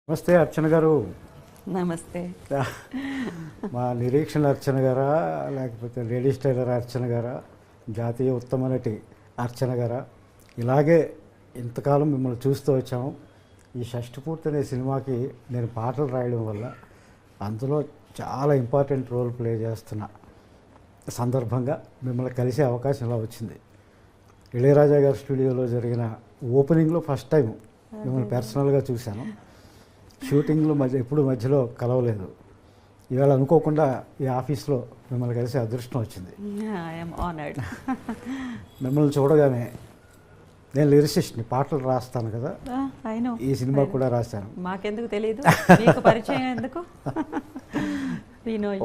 నమస్తే అర్చన గారు. నమస్తే. మా నిరీక్షణ అర్చన గారా, లేకపోతే లేడీస్ టైలర్ అర్చన గారా, జాతీయ ఉత్తమ నటి అర్చన గారా, ఇలాగే ఇంతకాలం మిమ్మల్ని చూస్తూ వచ్చాము. ఈ షష్టిపూర్తి అనే సినిమాకి నేను పాటలు రాయడం వల్ల అందులో చాలా ఇంపార్టెంట్ రోల్ ప్లే చేస్తున్న సందర్భంగా మిమ్మల్ని కలిసే అవకాశం ఇలా వచ్చింది. ఇళయరాజా గారి స్టూడియోలో జరిగిన ఓపెనింగ్లో ఫస్ట్ టైం మిమ్మల్ని పర్సనల్గా చూశాను. షూటింగ్లో ఎప్పుడు మధ్యలో కలవలేదు. ఇవాళ అనుకోకుండా ఈ ఆఫీస్లో మిమ్మల్ని కలిసి అదృష్టం వచ్చింది. మిమ్మల్ని చూడగానే నేను లిరిసిస్ట్ని, పాటలు రాస్తాను కదా, ఈ సినిమా కూడా రాశాను. మాకెందుకు తెలియదు, మీకు పరిచయం ఎందుకు?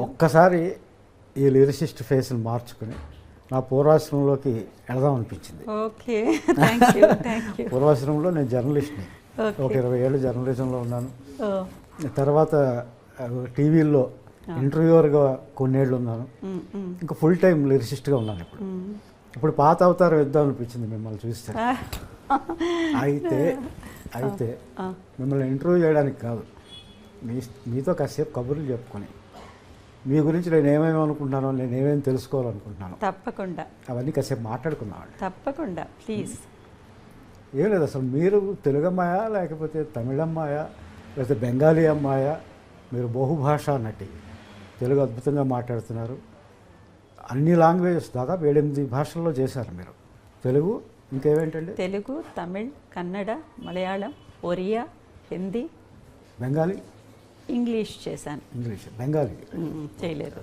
ఒక్కసారి ఈ లిరిసిస్ట్ ఫేస్ని మార్చుకుని నా పూర్వాశ్రమంలోకి వెళదాం అనిపించింది. ఓకే, పూర్వాశ్రమంలో నేను జర్నలిస్ట్ని, ఒక 20 ఏళ్ళు జర్నలిజంలో ఉన్నాను. తర్వాత టీవీల్లో ఇంటర్వ్యూవర్గా కొన్నేళ్ళు ఉన్నాను. ఇంకా ఫుల్ టైం లిరిసిస్ట్గా ఉన్నాను. ఇప్పుడు పాత అవతారం ఇద్దాం అనిపించింది మిమ్మల్ని చూస్తే. అయితే మిమ్మల్ని ఇంటర్వ్యూ చేయడానికి కాదు, మీతో కాసేపు కబుర్లు చెప్పుకొని మీ గురించి నేను ఏమేమి అనుకుంటున్నానో, నేను ఏమేమి తెలుసుకోవాలనుకుంటున్నాను. తప్పకుండా అవన్నీ కాసేపు మాట్లాడుకున్నాం. తప్పకుండా, ప్లీజ్. ఏం లేదు, అసలు మీరు తెలుగు అమ్మాయా, లేకపోతే తమిళ అమ్మాయా, లేకపోతే బెంగాలీ అమ్మాయా? మీరు బహుభాషా నటి, తెలుగు అద్భుతంగా మాట్లాడుతున్నారు. అన్ని లాంగ్వేజెస్ దాదాపు 7-8 భాషల్లో చేశారు మీరు. తెలుగు, ఇంకేవేంటండి? తెలుగు, తమిళ్, కన్నడ, మలయాళం, ఒరియా, హిందీ, బెంగాలీ, ఇంగ్లీష్ చేశాను. ఇంగ్లీష్, బెంగాలీ చేయలేదు.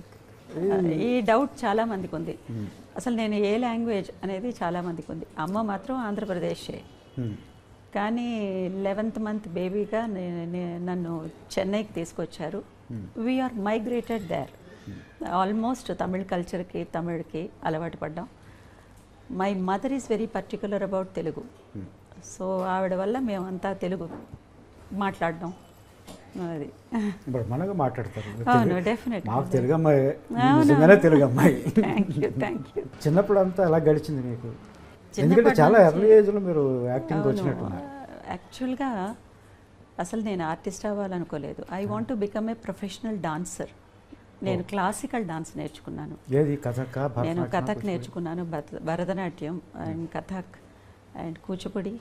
ఈ డౌట్ చాలామందికి ఉంది, అసలు నేను ఏ లాంగ్వేజ్ అనేది చాలామందికి ఉంది. అమ్మ మాత్రం ఆంధ్రప్రదేశే, కానీ 11th మంత్ బేబీగా నన్ను చెన్నైకి తీసుకొచ్చారు. We are migrated there. Almost Tamil కల్చర్కి, తమిళ్కి అలవాటు పడ్డాం. My mother is very particular about Telugu. So ఆవిడ వల్ల మేమంతా తెలుగు మాట్లాడడం. అది మనగా మాట్లాడతారు. అవును, డెఫినెట్. మాకు తెలుగు అమ్మాయి, నిజంగానే తెలుగు అమ్మాయి. Thank you. చిన్నప్పుడు అంతా ఎలా గడిచింది మీకు? ఎందుకంటే చాలా ఎర్లీ ఏజ్లో మీరు యాక్టింగ్ వచ్చినట్టున్నారు. యాక్చువల్గా అసలు నేను ఆర్టిస్ట్ అవ్వాలనుకోలేదు. I want to become a professional dancer. నేను క్లాసికల్ డాన్స్ నేర్చుకున్నాను. ఏది? కథక్? నేను కథక్ నేర్చుకున్నాను, Bharatanatyam and Kathak and Kuchipudi,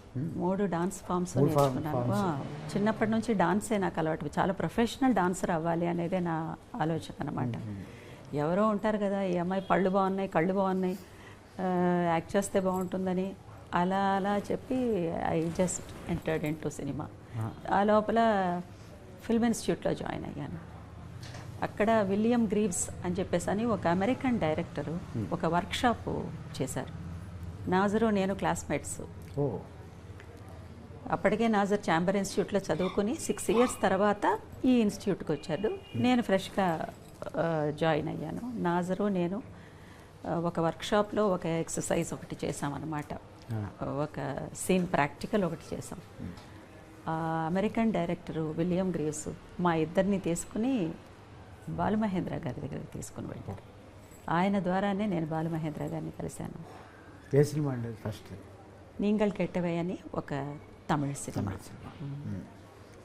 3 dance forms నేర్చుకున్నాను. చిన్నప్పటి నుంచి డాన్సే నాకు అలవాటు. చాలా ప్రొఫెషనల్ డాన్సర్ అవ్వాలి అనేదే నా ఆలోచన అనమాట. ఎవరో ఉంటారు కదా, ఈ అమ్మాయి పళ్ళు బాగున్నాయి, కళ్ళు బాగున్నాయి, యాక్ట్ చేస్తే బాగుంటుందని, అలా అలా చెప్పి I just entered in to cinema. ఆ లోపల ఫిల్మ్ ఇన్స్టిట్యూట్లో జాయిన్ అయ్యాను. అక్కడ విలియం గ్రీవ్స్ అని చెప్పేసి అని ఒక అమెరికన్ డైరెక్టరు ఒక వర్క్షాప్ చేశారు. నాజరు నేను క్లాస్మేట్స్. అప్పటికే నాజర్ ఛాంబర్ ఇన్స్టిట్యూట్లో చదువుకుని 6 years తర్వాత ఈ ఇన్స్టిట్యూట్కి వచ్చాడు. నేను ఫ్రెష్గా జాయిన్ అయ్యాను. నాజరు నేను ఒక వర్క్షాప్లో ఒక ఎక్సర్సైజ్ ఒకటి చేసామన్నమాట. ఒక సీన్ ప్రాక్టికల్ ఒకటి చేసాం. అమెరికన్ డైరెక్టరు విలియం గ్రీవ్స్ మా ఇద్దరిని తీసుకుని బాలుమహేంద్ర గారి దగ్గరికి తీసుకుని వెళ్ళారు. ఆయన ద్వారానే నేను బాలుమహేంద్ర గారిని కలిశాను. ఏ సినిమా అండి? ఫస్ట్ నీంగల్ కెట్టవే అని ఒక తమిళ సినిమా.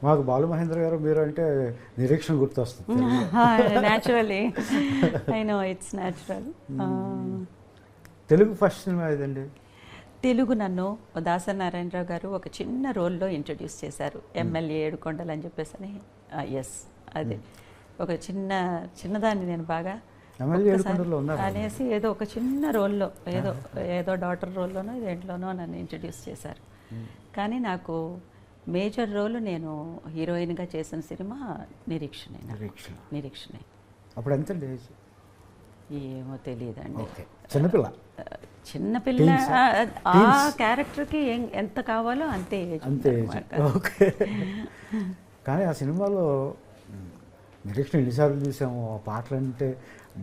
మాకు బాలుమహేంద్ర గారు మీరు అంటే నిరీక్షణ గుర్తొస్తుంది. Naturally, I know, it's natural. Telugu first cinema ఏదండి? తెలుగు నన్ను దాసరి నారాయణరావు గారు ఒక చిన్న రోల్లో ఇంట్రడ్యూస్ చేశారు. ఎమ్మెల్యే ఏడుకొండలు అని చెప్పేసి అని. ఎస్, అదే ఒక చిన్నదాన్ని నేను బాగా అనేసి ఏదో ఒక చిన్న రోల్లో, ఏదో డాటర్ రోల్లోనో దేంట్లోనో నన్ను ఇంట్రడ్యూస్ చేశారు. కానీ మేజర్ రోల్ నేను హీరోయిన్గా చేసిన సినిమా నిరీక్షణే. అప్పుడు ఎంత ఏజ్? ఏమో తెలియదండి. చిన్నపిల్ల. ఆ క్యారెక్టర్కి ఎంత కావాలో అంతే ఏజ్. ఓకే. కానీ ఆ సినిమాలో నిరీక్షణ ఎన్నిసార్లు చూసాము. ఆ పాటలు అంటే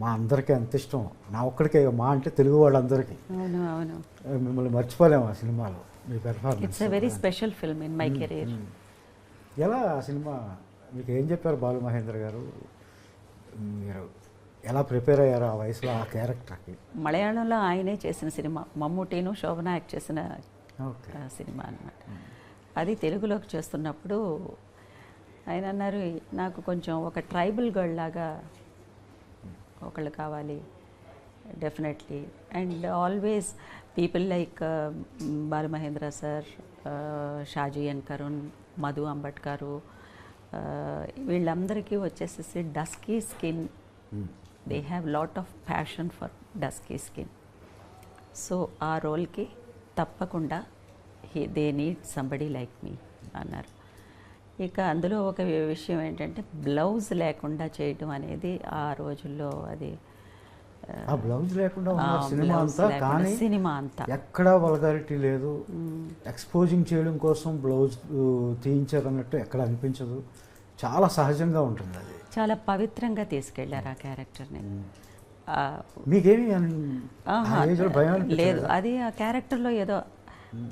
మా అందరికీ అంత ఇష్టం. నా ఒక్కడికే, మా అంటే తెలుగు వాళ్ళందరికీ. అవును. మిమ్మల్ని మర్చిపోలేము ఆ సినిమాలో. మీ performance it's a very special film in my career. ఎలా ఆ సినిమా మీకు ఏం చెప్పారు బాలుమహేంద్ర గారు? మీరు ఎలా ప్రిపేర్ అయ్యారు ఆ వయసులో ఆ క్యారెక్టర్కి? మలయాళంలో ఆయనే చేసిన సినిమా, మమ్ముటీను శోభన యాక్ట్ చేసిన సినిమా అన్నమాట. అది తెలుగులోకి చేస్తున్నప్పుడు ఆయన అన్నారు నాకు కొంచెం ఒక ట్రైబల్ గర్ల్ లాగా ఒకళ్ళు కావాలి definitely. And always people like Balamahendra sir, Shaji N Karun, Madhu అంబట్కారు, వీళ్ళందరికీ వచ్చేసేసి dusky skin, they have lot of passion for dusky skin. So ఆ రోల్కి తప్పకుండా they need somebody like me అన్నారు. ఇక అందులో ఒక విషయం ఏంటంటే బ్లౌజ్ లేకుండా చేయడం అనేది ఆ రోజుల్లో అది ఆ బ్లౌజ్ లేకుండా ఉన్న సినిమా అంతా, కానీ సినిమా అంతా ఎక్కడా వల్గారిటీ లేదు. ఎక్స్పోజింగ్ చేయడం కోసం బ్లౌజ్ తీయించారు అన్నట్టు ఎక్కడ అనిపించదు. చాలా సహజంగా ఉంటుంది. అది చాలా పవిత్రంగా తీసుకెళ్లారు ఆ క్యారెక్టర్ని. మీకేమి భయం లేదు, అది ఆ క్యారెక్టర్లో ఏదో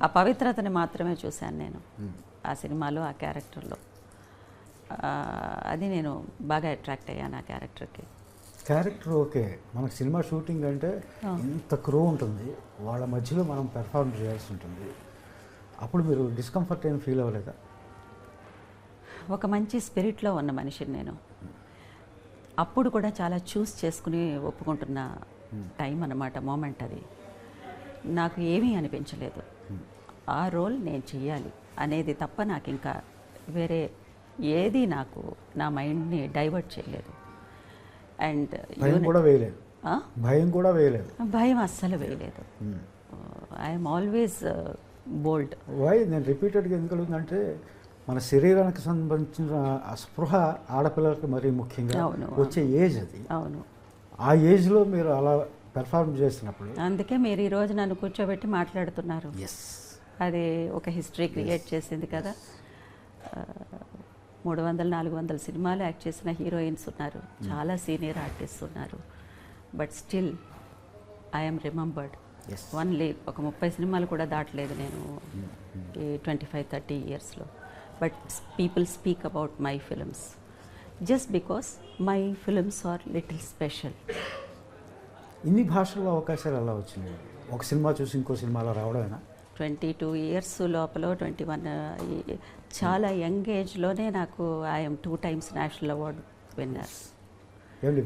ఆ పవిత్రతని మాత్రమే చూశాను నేను ఆ సినిమాలో, ఆ క్యారెక్టర్లో. అది నేను బాగా అట్రాక్ట్ అయ్యాను ఆ క్యారెక్టర్కి. క్యారెక్టర్ ఓకే, మనకు సినిమా షూటింగ్ అంటే ఇంత క్రూ ఉంటుంది, వాళ్ళ మధ్యలో మనం పెర్ఫార్మ్ చేయాల్సి ఉంటుంది. అప్పుడు మీరు డిస్కంఫర్ట్ ఏం ఫీల్ అవ్వలేదా? ఒక మంచి స్పిరిట్లో ఉన్న మనిషిని నేను. అప్పుడు కూడా చాలా చూస్ చేసుకుని ఒప్పుకుంటున్న టైం అన్నమాట, మూమెంట్ అది. నాకు ఏమీ అనిపించలేదు. ఆ రోల్ నేను చెయ్యాలి అనేది తప్ప నాకు ఇంకా వేరే ఏది నాకు నా మైండ్ని డైవర్ట్ చేయలేదు. అండ్ భయం కూడా వేయలేదు. భయం అస్సలు వేయలేదు. I'm always bold. వై నేను రిపీటెడ్గా ఎందుకు అడుగుతుందంటే, మన శరీరానికి సంబంధించిన స్పృహ ఆడపిల్లలకు మరీ ముఖ్యంగా వచ్చే ఏజ్ అది. అవును, ఆ ఏజ్లో మీరు అలా పెర్ఫార్మ్ చేసినప్పుడు, అందుకే మీరు ఈరోజు నన్ను కూర్చోబెట్టి మాట్లాడుతున్నారు. అది ఒక హిస్టరీ క్రియేట్ చేసింది కదా. 300-400 సినిమాలు యాక్ట్ చేసిన హీరోయిన్స్ ఉన్నారు, చాలా సీనియర్ ఆర్టిస్ట్ ఉన్నారు. But still I'm remembered. Only ఒక 30 సినిమాలు కూడా దాటలేదు నేను ఈ 25-30 ఇయర్స్లో. But people speak about my films just because my films are little special. ఇన్ని భాషల్లో అవకాశాలు ఎలా వచ్చినాయి? ఒక సినిమా చూసి ఇంకో సినిమాలో రావడమేనా? 22 ఇయర్స్ లోపల 21 చాలా యంగ్ ఏజ్లోనే నాకు I'm 2 times national award winner.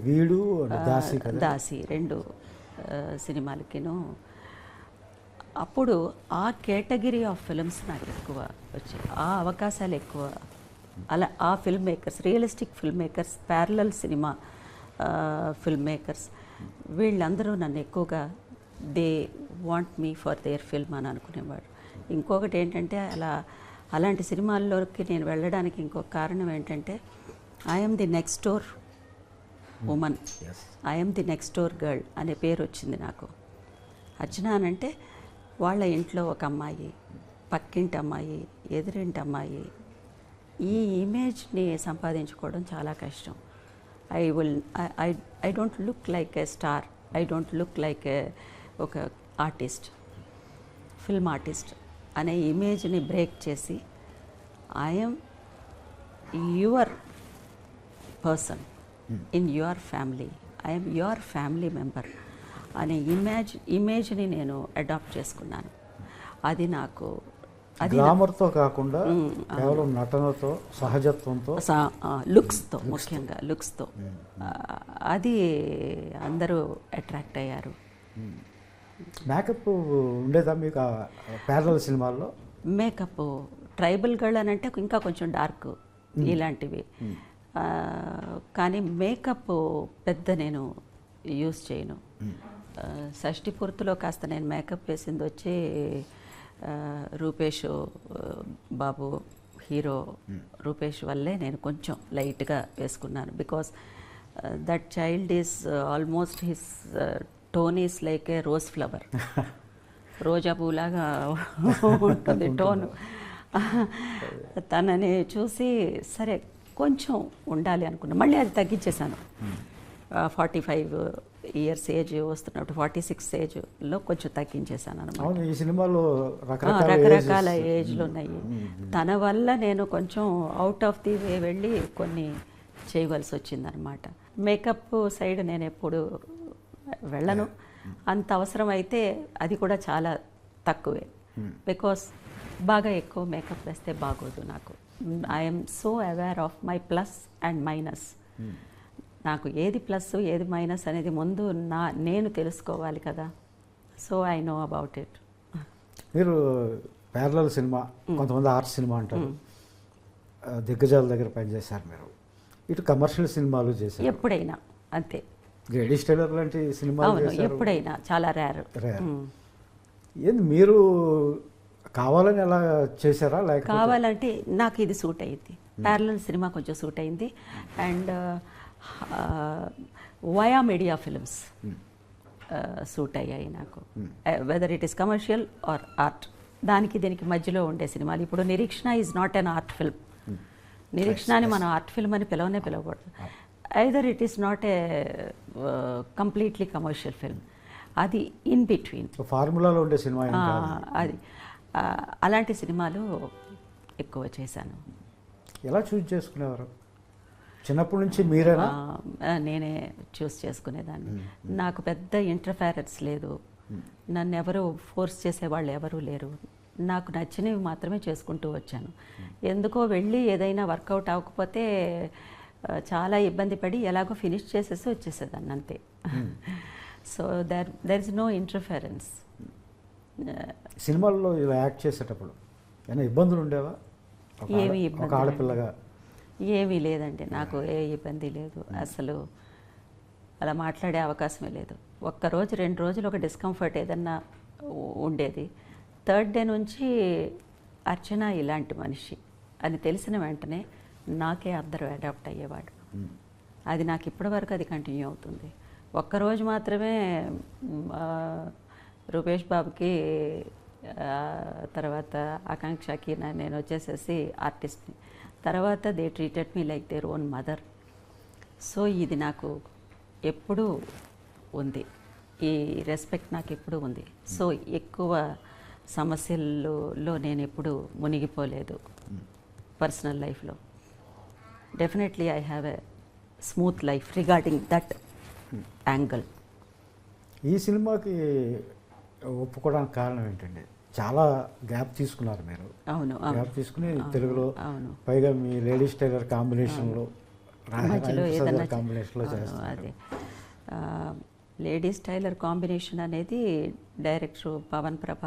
వీడు దాసి 2 సినిమాలకిను. అప్పుడు ఆ కేటగిరీ ఆఫ్ ఫిల్మ్స్ నాకు ఎక్కువ వచ్చాయి, ఆ అవకాశాలు ఎక్కువ. అలా ఆ film makers, realistic film makers, parallel cinema film makers, వీళ్ళందరూ నన్ను ఎక్కువగా they want me for their film అని అనుకునేవాడు. ఇంకొకటి ఏంటంటే, అలాంటి సినిమాల్లోకి నేను వెళ్ళడానికి ఇంకొక కారణం ఏంటంటే, I'm the next door woman, I'm the next door girl అనే పేరు వచ్చింది నాకు. అర్చన అనంటే వాళ్ళ ఇంట్లో ఒక అమ్మాయి, పక్కింటి అమ్మాయి, ఎదురింటి అమ్మాయి, ఈ ఇమేజ్ని సంపాదించుకోవడం చాలా కష్టం. I don't look like A star, I don't look like ఒక ఆర్టిస్ట్, ఫిల్మ్ ఆర్టిస్ట్ అనే ఇమేజ్ని బ్రేక్ చేసి I'm your person in your family, I'm your family member అనే ఇమేజ్ని నేను అడాప్ట్ చేసుకున్నాను. అది నాకు గ్లామర్తో కాకుండా కేవలం నటనతో, సహజత్వంతో, లుక్స్తో, ముఖ్యంగా లుక్స్తో అది అందరూ అట్రాక్ట్ అయ్యారు. మేకప్ ఉండేదా మీకు ప్యారలల్ సినిమాల్లో? మేకప్ ట్రైబల్ గర్ల్ అని అంటే ఇంకా కొంచెం డార్క్ ఇలాంటివి, కానీ మేకప్ పెద్ద నేను యూజ్ చేయను. షష్ఠి పూర్తిలో కాస్త నేను మేకప్ వేసింది వచ్చి రూపేష్ బాబు, హీరో రూపేష్ వల్లే నేను కొంచెం లైట్గా వేసుకున్నాను. Because that child is almost his tone is like a rose flower, రోజా పూలాగా ఉంటుంది టోను. తనని చూసి సరే కొంచెం ఉండాలి అనుకున్నా, మళ్ళీ అది తగ్గించేశాను. 45 ఇయర్స్ ఏజ్ వస్తున్నప్పుడు 46 ఏజ్లో కొంచెం తగ్గించేశాను అనమాట. ఈ సినిమాలో రకరకాల ఏజ్లు ఉన్నాయి. తన వల్ల నేను కొంచెం అవుట్ ఆఫ్ ది వే వెళ్ళి కొన్ని చేయవలసి వచ్చిందనమాట. మేకప్ సైడ్ నేను ఎప్పుడు వెళ్ళను, అంత అవసరం అయితే అది కూడా చాలా తక్కువే. బికాస్ బాగా ఎక్కువ మేకప్ వేస్తే బాగోదు నాకు. I'm so aware of my plus and minus. నాకు ఏది ప్లస్ ఏది మైనస్ అనేది ముందు నేను తెలుసుకోవాలి కదా. So I know about it. మీరు ప్యారలల్ సినిమా, కొంతమంది ఆర్ట్ సినిమా అంటారు, దిగ్గజాల దగ్గర పనిచేశారు మీరు. ఇటు కమర్షియల్ సినిమాలు చేశారు ఎప్పుడైనా, అంతే. లేడీ టైలర్ లాంటి సినిమాలు అవును, చేశారు. ఎప్పుడైనా, చాలా రేర్. ఏంది మీరు కావాలని అలా చేశారా లేకపోతే? కావాలంటే నాకు ఇది సూట్ అయింది, ప్యారలల్ సినిమా కొంచెం సూట్ అయింది. And via media films suit అయ్యాయి నాకు, whether it is commercial or art. దానికి దీనికి మధ్యలో ఉండే సినిమాలు. ఇప్పుడు Nireekshana is not an art film. నిరీక్షణని మనం ఆర్ట్ ఫిల్మ్ అని పిలవకూడదు. Either it is not a completely commercial film, అది ఇన్ బిట్వీన్ ఫార్ములాలో ఉండే సినిమా. అది అలాంటి సినిమాలు ఎక్కువ చేశాను. ఎలా చూస్ చేసుకునేవారు? చిన్నప్పటి నుంచి మీరేనా? నేనే చూస్ చేసుకునేదాన్ని. నాకు పెద్ద ఇంటర్ఫెరెన్స్ లేదు, నన్ను ఎవరు ఫోర్స్ చేసేవాళ్ళు ఎవరూ లేరు. నాకు నచ్చినవి మాత్రమే చేసుకుంటూ వచ్చాను. ఎందుకో వెళ్ళి ఏదైనా వర్కౌట్ అవ్వకపోతే చాలా ఇబ్బంది పడి ఎలాగో ఫినిష్ చేసేసి వచ్చేసేదాన్ని, అంతే. So there is no interference. సినిమాల్లో ఇలా యాక్ట్ చేసేటప్పుడు ఏమైనా ఇబ్బందులు ఉండేవా? ఏమీ ఒక ఇబ్బంది ఆడపిల్లగా ఏమీ లేదండి, నాకు ఏ ఇబ్బంది లేదు. అసలు అలా మాట్లాడే అవకాశమే లేదు. ఒక్కరోజు 2 రోజులు ఒక డిస్కంఫర్ట్ ఏదన్నా ఉండేది. థర్డ్ డే నుంచి అర్చన ఇలాంటి మనిషి అని తెలిసిన వెంటనే నాకే అందరూ అడాప్ట్ అయ్యేవాడు. అది నాకు ఇప్పటివరకు అది కంటిన్యూ అవుతుంది. ఒక్కరోజు మాత్రమే రూపేష్ బాబుకి, తర్వాత ఆకాంక్షకి నేను వచ్చేసేసి ఆర్టిస్ట్ని. తర్వాత they treated me like their own mother. So ఇది నాకు ఎప్పుడూ ఉంది, ఈ రెస్పెక్ట్ నాకు ఎప్పుడూ ఉంది. సో ఎక్కువ సమస్యల్లో నేను ఎప్పుడూ మునిగిపోలేదు పర్సనల్ లైఫ్లో. Definitely I have a smooth life regarding that angle. ఈ సినిమాకి ఒప్పుకోవడానికి కారణం ఏంటండి? చాలా గ్యాప్ తీసుకున్నారు మీరు. అవును, గ్యాప్ తీసుకుని తెలుగులో, అవును, పైగా మీ లేడీస్ టైలర్ కాంబినేషన్లో, మధ్యలో ఏదన్నా కాంబినేషన్లో చేస్తారు. అదే లేడీస్ టైలర్ కాంబినేషన్ అనేది డైరెక్టర్ పవన్ ప్రభ,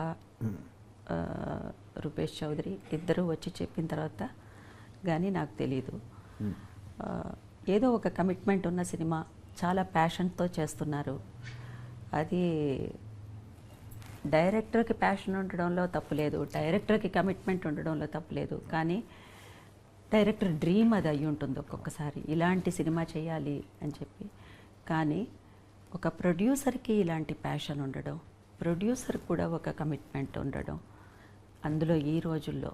రూపేష్ చౌదరి ఇద్దరూ వచ్చి చెప్పిన తర్వాత కానీ నాకు తెలీదు. ఏదో ఒక కమిట్మెంట్ ఉన్న సినిమా, చాలా ప్యాషన్తో చేస్తున్నారు. అది డైరెక్టర్కి ప్యాషన్ ఉండడంలో తప్పులేదు, డైరెక్టర్కి కమిట్మెంట్ ఉండడంలో తప్పులేదు. కానీ డైరెక్టర్ డ్రీమ్ అది అయి ఉంటుంది ఒక్కొక్కసారి, ఇలాంటి సినిమా చేయాలి అని చెప్పి. కానీ ఒక ప్రొడ్యూసర్కి ఇలాంటి ప్యాషన్ ఉండడం, ప్రొడ్యూసర్ కూడా ఒక కమిట్మెంట్ ఉండడం, అందులో ఈ రోజుల్లో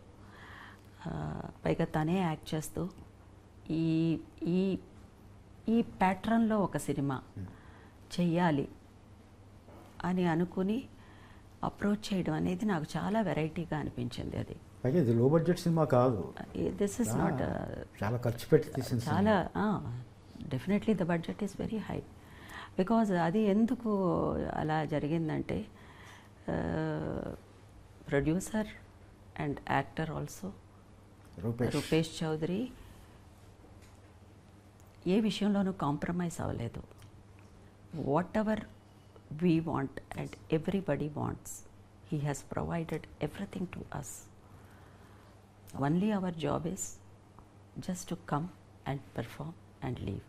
పైగా తనే యాక్ట్ చేస్తూ ఈ ఈ ఈ ప్యాటర్న్లో ఒక సినిమా చెయ్యాలి అని అనుకుని అప్రోచ్ చేయడం అనేది నాకు చాలా వెరైటీగా అనిపించింది. అది ఇది లో బడ్జెట్ సినిమా కాదు, దిస్ ఇస్ నాట్, చాలా ఖర్చు పెట్టి తీసిన చాలా definitely the budget is very high. Because అది ఎందుకు అలా జరిగిందంటే producer and actor also Rupesh Chowdary ఏ విషయంలోనూ కాంప్రమైజ్ అవ్వలేదు. Whatever we want and everybody wants, he has provided everything to us. Only our job is just to come and perform and leave.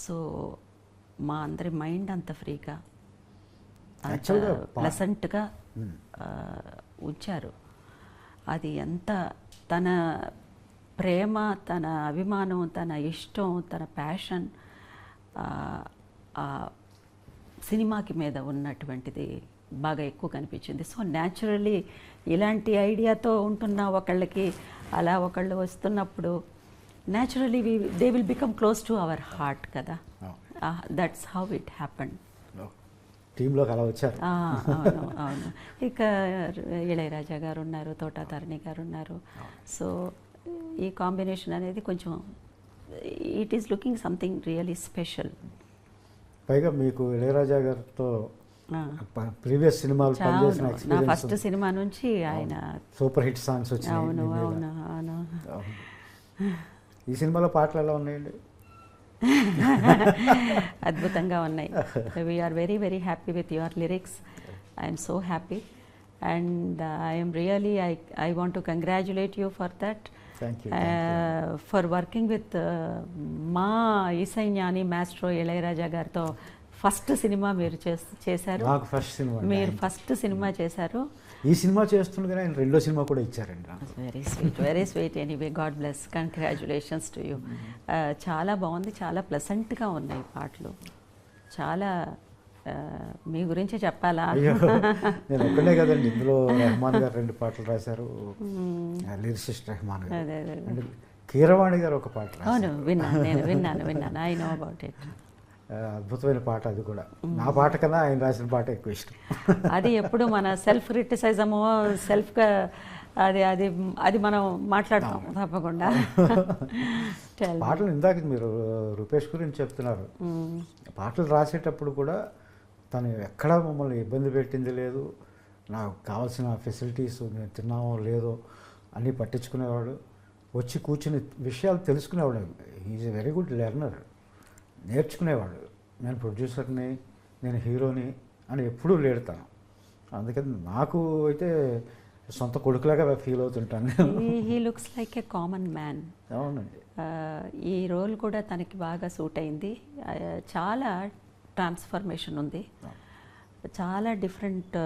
So మా అందరి mind అంత ఫ్రీగా, అంత ప్లెసెంట్గా ఉంచారు. అది ఎంత తన ప్రేమ, తన అభిమానం, తన ఇష్టం, తన ప్యాషన్ సినిమాకి మీద ఉన్నటువంటిది బాగా ఎక్కువ కనిపించింది. సో న్యాచురల్లీ ఇలాంటి ఐడియాతో ఉంటున్న ఒకళ్ళకి అలా ఒకళ్ళు వస్తున్నప్పుడు naturally they will become close to our heart కదా. That's how it happened. టీంలోకి అలా వచ్చారు. అవును, అవును. ఇక ఇళయరాజా గారు ఉన్నారు, తోటా తారిణి గారు ఉన్నారు. సో ఈ కాంబినేషన్ అనేది కొంచెం it is looking something really special. పైగా మీకు ఇళయరాజా గారితో ప్రీవియస్ సినిమాలు పనిచేసిన నా ఎక్స్పీరియన్స్, ఫస్ట్ సినిమా నుంచి ఆయన సూపర్ హిట్ సాంగ్స్ వచ్చినాయి అవును మీ మీద. అవును అవును అవును. ఈ సినిమాలో పాటలు ఎలా ఉన్నాయండి? అద్భుతంగా ఉన్నాయి. We are very very happy with your lyrics. I'm so happy and I'm really I want to congratulate you for that, thank you. For working with మా ఈసైన్యాని మాస్ట్రో ఇళయరాజా గారితో ఫస్ట్ సినిమా మీరు చేశారు. నాకు ఫస్ట్ సినిమా. మీరు ఫస్ట్ సినిమా చేశారు. ఈ cinema చేస్తుండగానే ఆయన రెండో సినిమా కూడా ఇచ్చారండి నాకు. Very sweet anyway, God bless, congratulations to you. చాలా బాగుంది, చాలా ప్లెసెంట్గా ఉన్నాయి పాటలు. చాలా మీ గురించి చెప్పాలా? అయ్యో, నేను ఒక్కడే కదండి, ఇందులో రెహమాన్ గారు 2 పాటలు రాశారు, లిరిసిస్ట్ రెహమాన్ గారు. అదే అదే అండ్ కీరవాణి గారు ఒక పాట రాశారు. అవును, విన్నాను. I know about it. అద్భుతమైన పాట అది కూడా. నా పాట కన్నా ఆయన రాసిన పాట ఎక్కువ ఇష్టం. అది ఎప్పుడు మన సెల్ఫ్ క్రిటిసైజము, సెల్ఫ్గా అది అది అది మనం మాట్లాడతాం తప్పకుండా. పాటలు ఇందాక మీరు రూపేష్ గురించి చెప్తున్నారు. పాటలు రాసేటప్పుడు కూడా తను ఎక్కడా మమ్మల్ని ఇబ్బంది పెట్టింది లేదు. నాకు కావాల్సిన ఫెసిలిటీస్ నేను తిన్నామో లేదో అన్నీ పట్టించుకునేవాడు. వచ్చి కూర్చుని విషయాలు తెలుసుకునేవాడు. Is a very good learner. నేర్చుకునేవాడు. నేను ప్రొడ్యూసర్ని, నేను హీరోని అని ఎప్పుడూ లేడతాను. అందుకని నాకు అయితే సొంత కొడుకులాగా ఫీల్ అవుతుంటాను. He looks like a common man. అవునండి. ఈ రోల్ కూడా తనకి బాగా సూట్ అయింది. చాలా ట్రాన్స్ఫర్మేషన్ ఉంది, చాలా డిఫరెంట్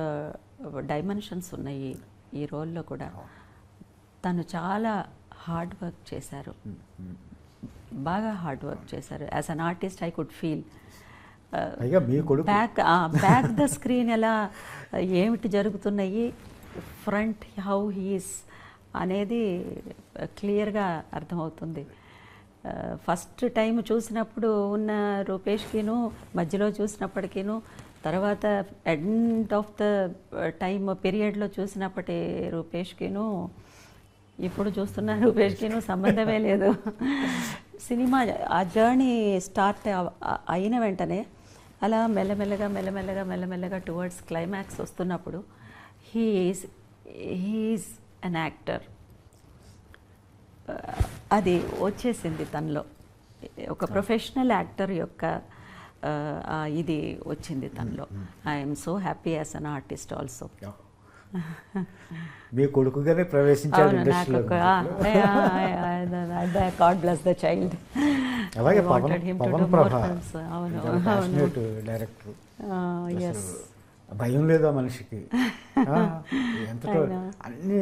డైమెన్షన్స్ ఉన్నాయి ఈ రోల్లో కూడా. తను చాలా హార్డ్ వర్క్ చేశారు, బాగా హార్డ్ వర్క్ చేశారు. As an artist I could feel back the screen ఎలా ఏమిటి జరుగుతున్నాయి, ఫ్రంట్ హౌ హీస్ అనేది క్లియర్గా అర్థమవుతుంది. ఫస్ట్ టైం చూసినప్పుడు ఉన్న రూపేష్కిను, మధ్యలో చూసినప్పటికీను, తర్వాత ఎండ్ ఆఫ్ ద టైం పీరియడ్లో చూసినప్పటి రూపేష్కిను, ఇప్పుడు చూస్తున్న రూపేష్కిను సంబంధమే లేదు. సినిమా ఆ జర్నీ స్టార్ట్ అయిన వెంటనే అలా మెల్లమెల్లగా టువర్డ్స్ క్లైమాక్స్ వస్తున్నప్పుడు హీఈస్ అన్ యాక్టర్ అది వచ్చేసింది తనలో. ఒక ప్రొఫెషనల్ యాక్టర్ యొక్క ఇది వచ్చింది తనలో. I'm so happy as an artist also. మీ కొడుకుగానే ప్రవేశించాడు ఇండస్ట్రీలో. God bless the child. అలాగే పవన్ ప్రభ డైరెక్టర్. భయం లేదా మనిషికి? ఎంతటో అన్ని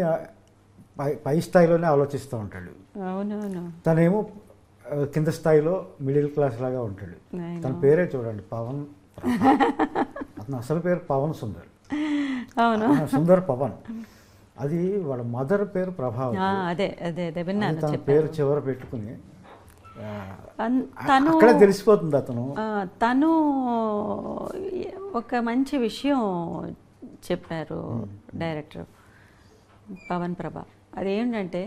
పై స్థాయిలోనే ఆలోచిస్తూ ఉంటాడు. అవునవును. తనేమో కింద స్థాయిలో మిడిల్ క్లాస్ లాగా ఉంటాడు. తన పేరే చూడండి, పవన్. అతను అసలు పేరు పవన్ సుందర్. అవును, సుందర్ పవన్. అది వాళ్ళ మదర్ పేరు ప్రభావతి. అదే అదే అదే విన్నాను. తన పేరు చివర పెట్టుకుని తను అక్కడ తెలిసిపోతుంది తను ఒక మంచి విషయం చెప్పారు డైరెక్టర్ పవన్ ప్రభ. అదేంటంటే,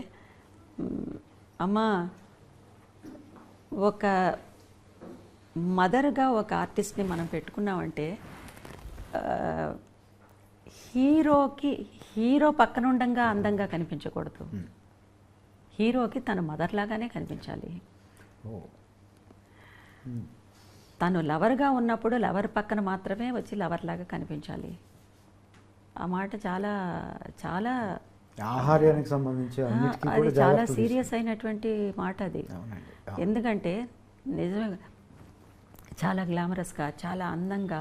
అమ్మా, ఒక మదర్గా ఒక ఆర్టిస్ట్ని మనం పెట్టుకున్నామంటే హీరో పక్కన ఉండంగా అందంగా కనిపించకూడదు. హీరోకి తన మదర్ లాగానే కనిపించాలి. తను లవర్గా ఉన్నప్పుడు లవర్ పక్కన మాత్రమే వచ్చి లవర్ లాగా కనిపించాలి. ఆ మాట చాలా చాలా ఆహార్యానికి సంబంధించి అది చాలా సీరియస్ అయినటువంటి మాట అది. ఎందుకంటే నిజమే, చాలా గ్లామరస్గా, చాలా అందంగా,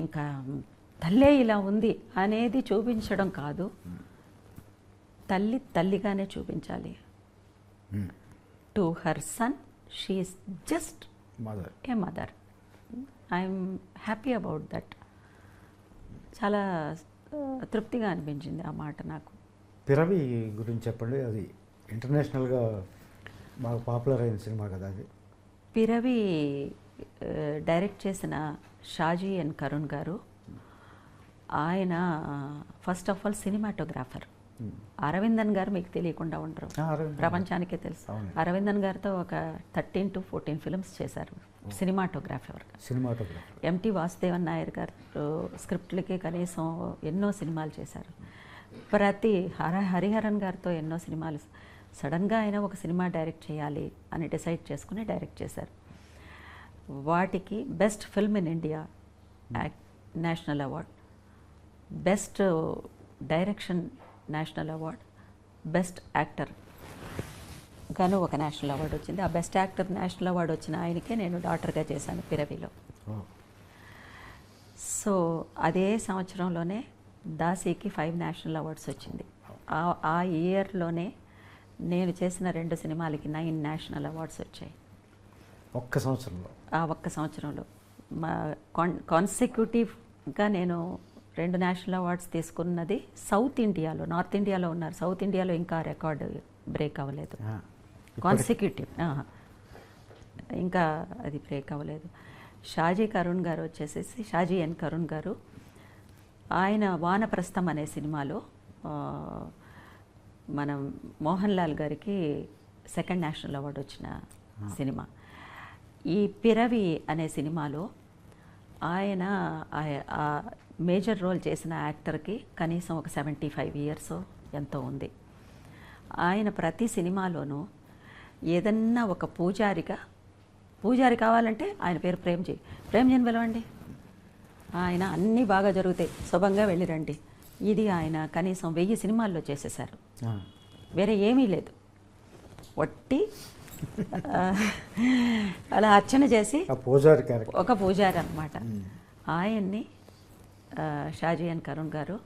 ఇంకా తల్లే ఇలా ఉంది అనేది చూపించడం కాదు, తల్లి తల్లిగానే చూపించాలి. To her son she is just a mother. I'm happy about that. చాలా తృప్తిగా అనిపించింది ఆ మాట నాకు. పిరవి గురించి చెప్పండి. అది ఇంటర్నేషనల్గా బాగా పాపులర్ అయిన సినిమా కదా అది. పిరవి డైరెక్ట్ చేసిన షాజీ ఎన్ కరుణ్ గారు. ఆయన first of all cinematographer. Aravindan గారు మీకు తెలియకుండా ఉండరు, ప్రపంచానికే తెలుసు. అరవిందన్ గారితో ఒక 13 to 14 ఫిల్మ్స్ చేశారు సినిమాటోగ్రాఫర్. సినిమాటోగ్రాఫర్. ఎంటి వాసుదేవన్ నాయర్ గారు స్క్రిప్ట్లకి కనీసం ఎన్నో సినిమాలు చేశారు. హరిహరన్ గారితో ఎన్నో సినిమాలు. సడన్గా ఆయన ఒక సినిమా డైరెక్ట్ చేయాలి అని డిసైడ్ చేసుకుని డైరెక్ట్ చేశారు. వాటికి best film in India national award, best direction national award, best actor గాను ఒక నేషనల్ అవార్డు వచ్చింది. ఆ బెస్ట్ యాక్టర్ నేషనల్ అవార్డు వచ్చిన ఆయనకే నేను డాటర్గా చేశాను పిరవిలో. సో అదే సంవత్సరంలోనే దాసీకి 5 నేషనల్ అవార్డ్స్ వచ్చింది. ఆ ఇయర్లోనే నేను చేసిన 2 సినిమాలకి 9 నేషనల్ అవార్డ్స్ వచ్చాయి ఒక్క సంవత్సరంలో. ఆ ఒక్క సంవత్సరంలో మా కాన్సిక్యూటివ్గా నేను 2 నేషనల్ అవార్డ్స్ తీసుకున్నది సౌత్ ఇండియాలో. నార్త్ ఇండియాలో ఉన్నారు, సౌత్ ఇండియాలో ఇంకా రికార్డు బ్రేక్ అవ్వలేదు. కాన్సిక్యూటివ్ ఇంకా అది బ్రేక్ అవ్వలేదు. షాజీ కరుణ్ గారు వచ్చేసేసి, షాజీ ఎన్ కరుణ్ గారు, ఆయన వానప్రస్థం అనే సినిమాలో మనం మోహన్ లాల్ గారికి 2nd నేషనల్ అవార్డు వచ్చిన సినిమా. ఈ పిరవి అనే సినిమాలో ఆయన మేజర్ రోల్ చేసిన యాక్టర్కి కనీసం ఒక 75 years ఎంతో ఉంది. ఆయన ప్రతి సినిమాలోనూ ఏదన్నా ఒక పూజారి కావాలంటే ఆయన పేరు ప్రేమ్జీని పిలవండి, ఆయన అన్నీ బాగా జరుగుతాయి, శుభంగా వెళ్ళిరండి. ఇది ఆయన కనీసం 1000 సినిమాల్లో చేసేశారు. వేరే ఏమీ లేదు, వట్టి అలా అర్చన చేసి ఒక పూజారి అన్నమాట. ఆయన్ని షాజీ ఎన్ కరుణ్ గారు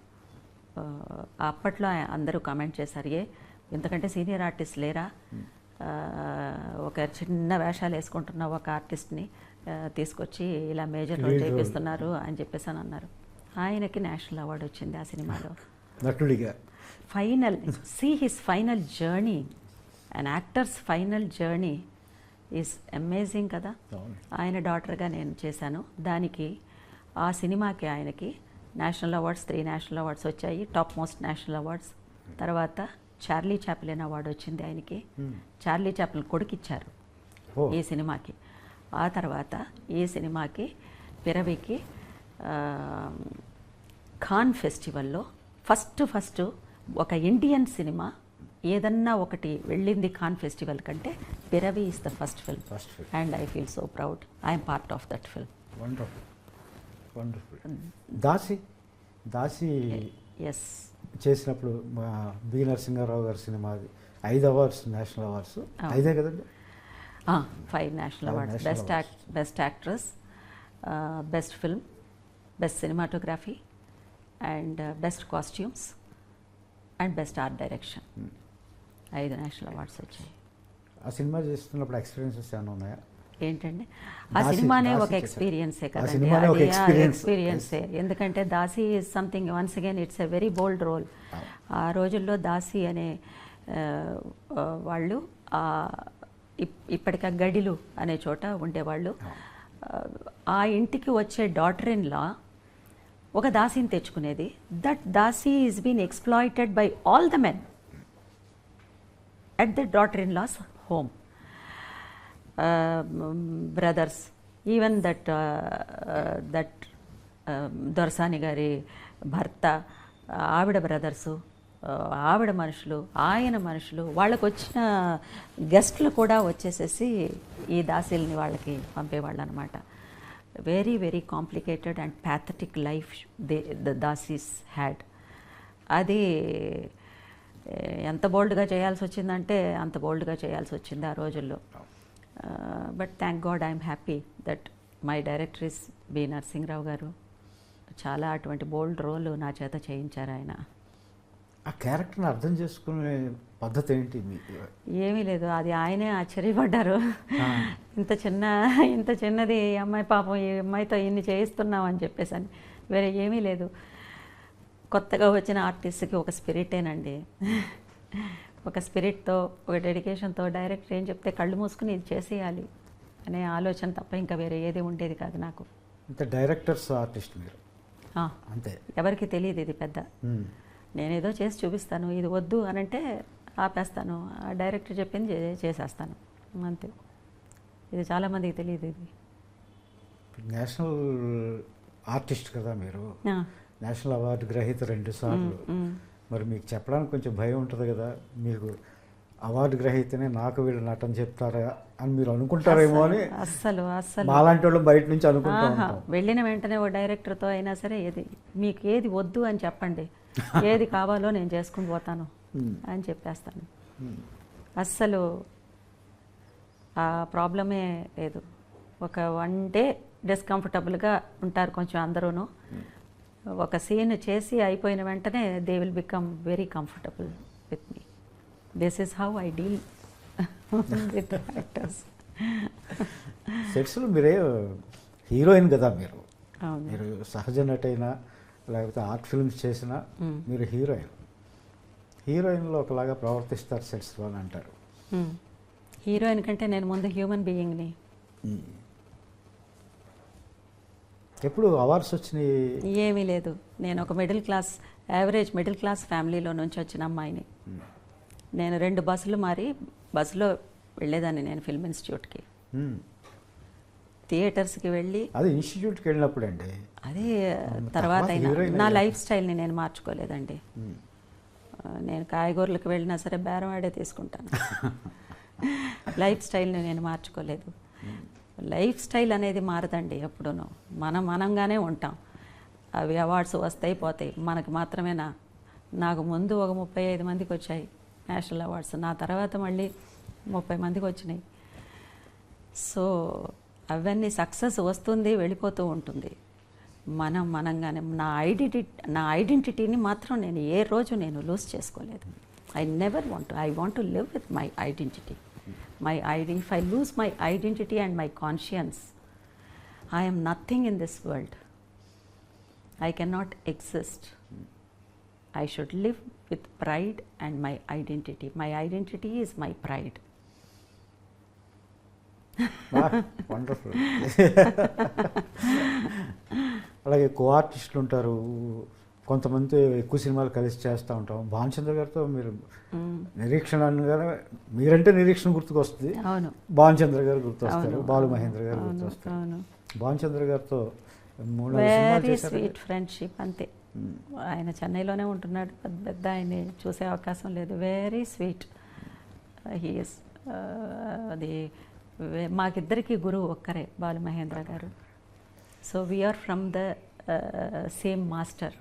అప్పట్లో అందరూ కామెంట్ చేశారు, ఇంతకంటే సీనియర్ ఆర్టిస్ట్ లేరా, ఒక చిన్న వేషాలు వేసుకుంటున్న ఒక ఆర్టిస్ట్ని తీసుకొచ్చి ఇలా మేజర్ రోల్ చేపిస్తున్నారు అని చెప్పేసి అని అన్నారు. ఆయనకి నేషనల్ అవార్డు వచ్చింది ఆ సినిమాలో నటుడిగా. Final his final journey, and actors final journey is amazing కదా. ఆయన డాటర్గా నేను చేశాను. దానికి ఆ సినిమాకి ఆయనకి నేషనల్ అవార్డ్స్ 3 నేషనల్ అవార్డ్స్ వచ్చాయి, టాప్ మోస్ట్ నేషనల్ అవార్డ్స్. తర్వాత చార్లీ చాప్లిన్ అవార్డు వచ్చింది ఆయనకి. చార్లీ చాప్లిన్ కొడుకిచ్చారు ఈ సినిమాకి. ఆ తర్వాత ఈ సినిమాకి పిరవికి ఖాన్ ఫెస్టివల్లో ఫస్ట్ ఒక ఇండియన్ సినిమా ఏదన్నా ఒకటి వెళ్ళింది ఖాన్ ఫెస్టివల్ కంటే Piravi is the first film, and I feel so proud I'm part of that film. Wonderful. Daasi ఎస్ చేసినప్పుడు మా బి నరసింహారావు గారి సినిమా 5 అవార్డ్స్ నేషనల్ అవార్డ్స్ 5 కదండి. 5 national awards, best actress, best film, best cinematography, and best costumes, and best art direction. 5 national awards వచ్చాయి. ఆ cinema చేస్తున్నప్పుడు experiences ఏమైనా ఉన్నాయా? ఏంటంటే ఆ సినిమానే ఒక ఎక్స్పీరియన్సే కదండి, ఎక్స్పీరియన్సే. ఎందుకంటే Daasi is something, once again it's a very bold role. ఆ రోజుల్లో దాసి అనే వాళ్ళు ఇప్పటికా గడిలు అనే చోట ఉండేవాళ్ళు. ఆ ఇంటికి వచ్చే డాటర్ ఇన్ లా ఒక దాసిని తెచ్చుకునేది. That daasi is been exploited by all the men at the daughter-in-law's home. Brothers, even that దొరసాని గారి భర్త, ఆవిడ బ్రదర్సు, ఆవిడ మనుషులు, ఆయన మనుషులు, వాళ్ళకు వచ్చిన గెస్ట్లు కూడా వచ్చేసేసి ఈ దాసీల్ని వాళ్ళకి పంపేవాళ్ళు అనమాట. Very very complicated and pathetic life the daasis had. అది ఎంత బోల్డ్గా చేయాల్సి వచ్చిందంటే అంత బోల్డ్గా చేయాల్సి వచ్చింది ఆ రోజుల్లో. But thank god I'm happy that my director is B Narasimharao garu. చాలా అటువంటి బోల్డ్ రోల్ నా చేత చేయించారు ఆయన. ఆ క్యారెక్టర్ని అర్థం చేసుకునే పద్ధతి ఏంటి? ఏమీ లేదు, అది ఆయనే ఆశ్చర్యపడ్డారు. ఇంత చిన్నది ఈ అమ్మాయి, పాపం ఈ అమ్మాయితో ఇన్ని చేయిస్తున్నాం అని చెప్పేసి అని. వేరే ఏమీ లేదు. కొత్తగా వచ్చిన ఆర్టిస్ట్కి ఒక స్పిరిటేనండి, ఒక స్పిరిట్తో, ఒక డెడికేషన్తో డైరెక్టర్ ఏం చెప్తే కళ్ళు మూసుకుని ఇది చేసేయాలి అనే ఆలోచన తప్ప ఇంకా వేరే ఏది ఉండేది కాదు నాకు. ఇంకా డైరెక్టర్స్ ఆర్టిస్ట్ మీరు అంతే, ఎవరికి తెలియదు ఇది పెద్ద. నేనేదో చేసి చూపిస్తాను, ఇది వద్దు అని అంటే ఆపేస్తాను, ఆ డైరెక్టర్ చెప్పింది చేసేస్తాను అంతే. ఇది చాలామందికి తెలియదు ఇది. నేషనల్ ఆర్టిస్ట్ కదా మీరు, ఆ, నేషనల్ అవార్డు గ్రహీత 2 సార్లు. మరి మీకు చెప్పడానికి కొంచెం భయం ఉంటుంది కదా, మీకు అవార్డు గ్రహీతనే నాకు వీళ్ళు నటన చెప్తారా అని మీరు అనుకుంటారేమో అని అస్సలు అస్సలు మాలాంటి వాళ్ళు బయట నుంచి అనుకుంటూ ఆహా, ఉంటాం. వెళ్ళిన వెంటనే ఓ డైరెక్టర్తో అయినా సరే మీకు ఏది వద్దు అని చెప్పండి, ఏది కావాలో నేను చేసుకుని పోతాను అని చెప్పేస్తాను. అస్సలు ఆ ప్రాబ్లమే లేదు. ఒక 1 డే డిస్కంఫర్టబుల్గా ఉంటారు కొంచెం అందరూను. ఒక సీన్ చేసి అయిపోయిన వెంటనే they will become very comfortable with me. This is how I deal with actors. సెట్స్లో మీరే హీరోయిన్ కదా మీరు, అవును. మీరు సహజ నటైనా లేకపోతే ఆర్ట్ ఫిల్మ్స్ చేసినా మీరు హీరోయిన్లో ఒకలాగా ప్రవర్తిస్తారు సెట్స్లో అని అంటారు. హీరోయిన్ కంటే నేను ముందు హ్యూమన్ బీయింగ్ని. ఎప్పుడు అవార్డ్స్ వచ్చినాయి? ఏమీ లేదు. నేను ఒక యావరేజ్ మిడిల్ క్లాస్ ఫ్యామిలీలో నుంచి వచ్చిన అమ్మాయిని. నేను 2 బస్సులు మారి బస్సులో వెళ్ళేదాన్ని నేను ఫిల్మ్ ఇన్స్టిట్యూట్కి, థియేటర్స్కి వెళ్ళి. అది ఇన్స్టిట్యూట్కి వెళ్ళినప్పుడు అండి, అదే తర్వాత అయినా నా లైఫ్ స్టైల్ని నేను మార్చుకోలేదండి. నేను కాయగూరలకు వెళ్ళినా సరే బేరం ఆడే తీసుకుంటాను. లైఫ్ స్టైల్ని నేను మార్చుకోలేదు. లైఫ్ స్టైల్ అనేది మారదండి ఎప్పుడూనూ. మనంగానే ఉంటాం. అవి అవార్డ్స్ వస్తాయి పోతాయి, మనకు మాత్రమేనా? నాకు ముందు ఒక 35 మందికి వచ్చాయి నేషనల్ అవార్డ్స్, నా తర్వాత మళ్ళీ 30 మందికి వచ్చినాయి. సో అవన్నీ సక్సెస్ వస్తుంది, వెళ్ళిపోతూ ఉంటుంది. మనంగానే నా ఐడెంటిటీని మాత్రం నేను ఏ రోజు నేను లూజ్ చేసుకోలేదు. I want to live with my identity. If I lose my identity and my conscience, I am nothing in this world. I cannot exist. I should live with pride and my identity. My identity is my pride. Wonderful. అలాగే కో ఆర్టిస్టులు ఉంటారు, కొంతమంది ఎక్కువ సినిమాలు కలిసి చేస్తూ ఉంటాం. భానుచంద్ర గారితో మీరు నిరీక్షణ అనగానే మీరంటే నిరీక్షణ గుర్తుకొస్తుంది, అవును. భానుచంద్ర గారు గుర్తొస్తారు, బాలు మహేంద్ర గారు గుర్తొస్తారు. భానుచంద్ర గారితో 3-4 సినిమాలు వెరీ చేశారు. స్వీట్ ఫ్రెండ్షిప్ అంతే. ఆయన చెన్నైలోనే ఉంటున్నాడు, పెద్ద ఆయన్ని చూసే అవకాశం లేదు. Very sweet he's. అది మాకిద్దరికి గురువు ఒక్కరే, Balu Mahendra garu. So we are from the same master.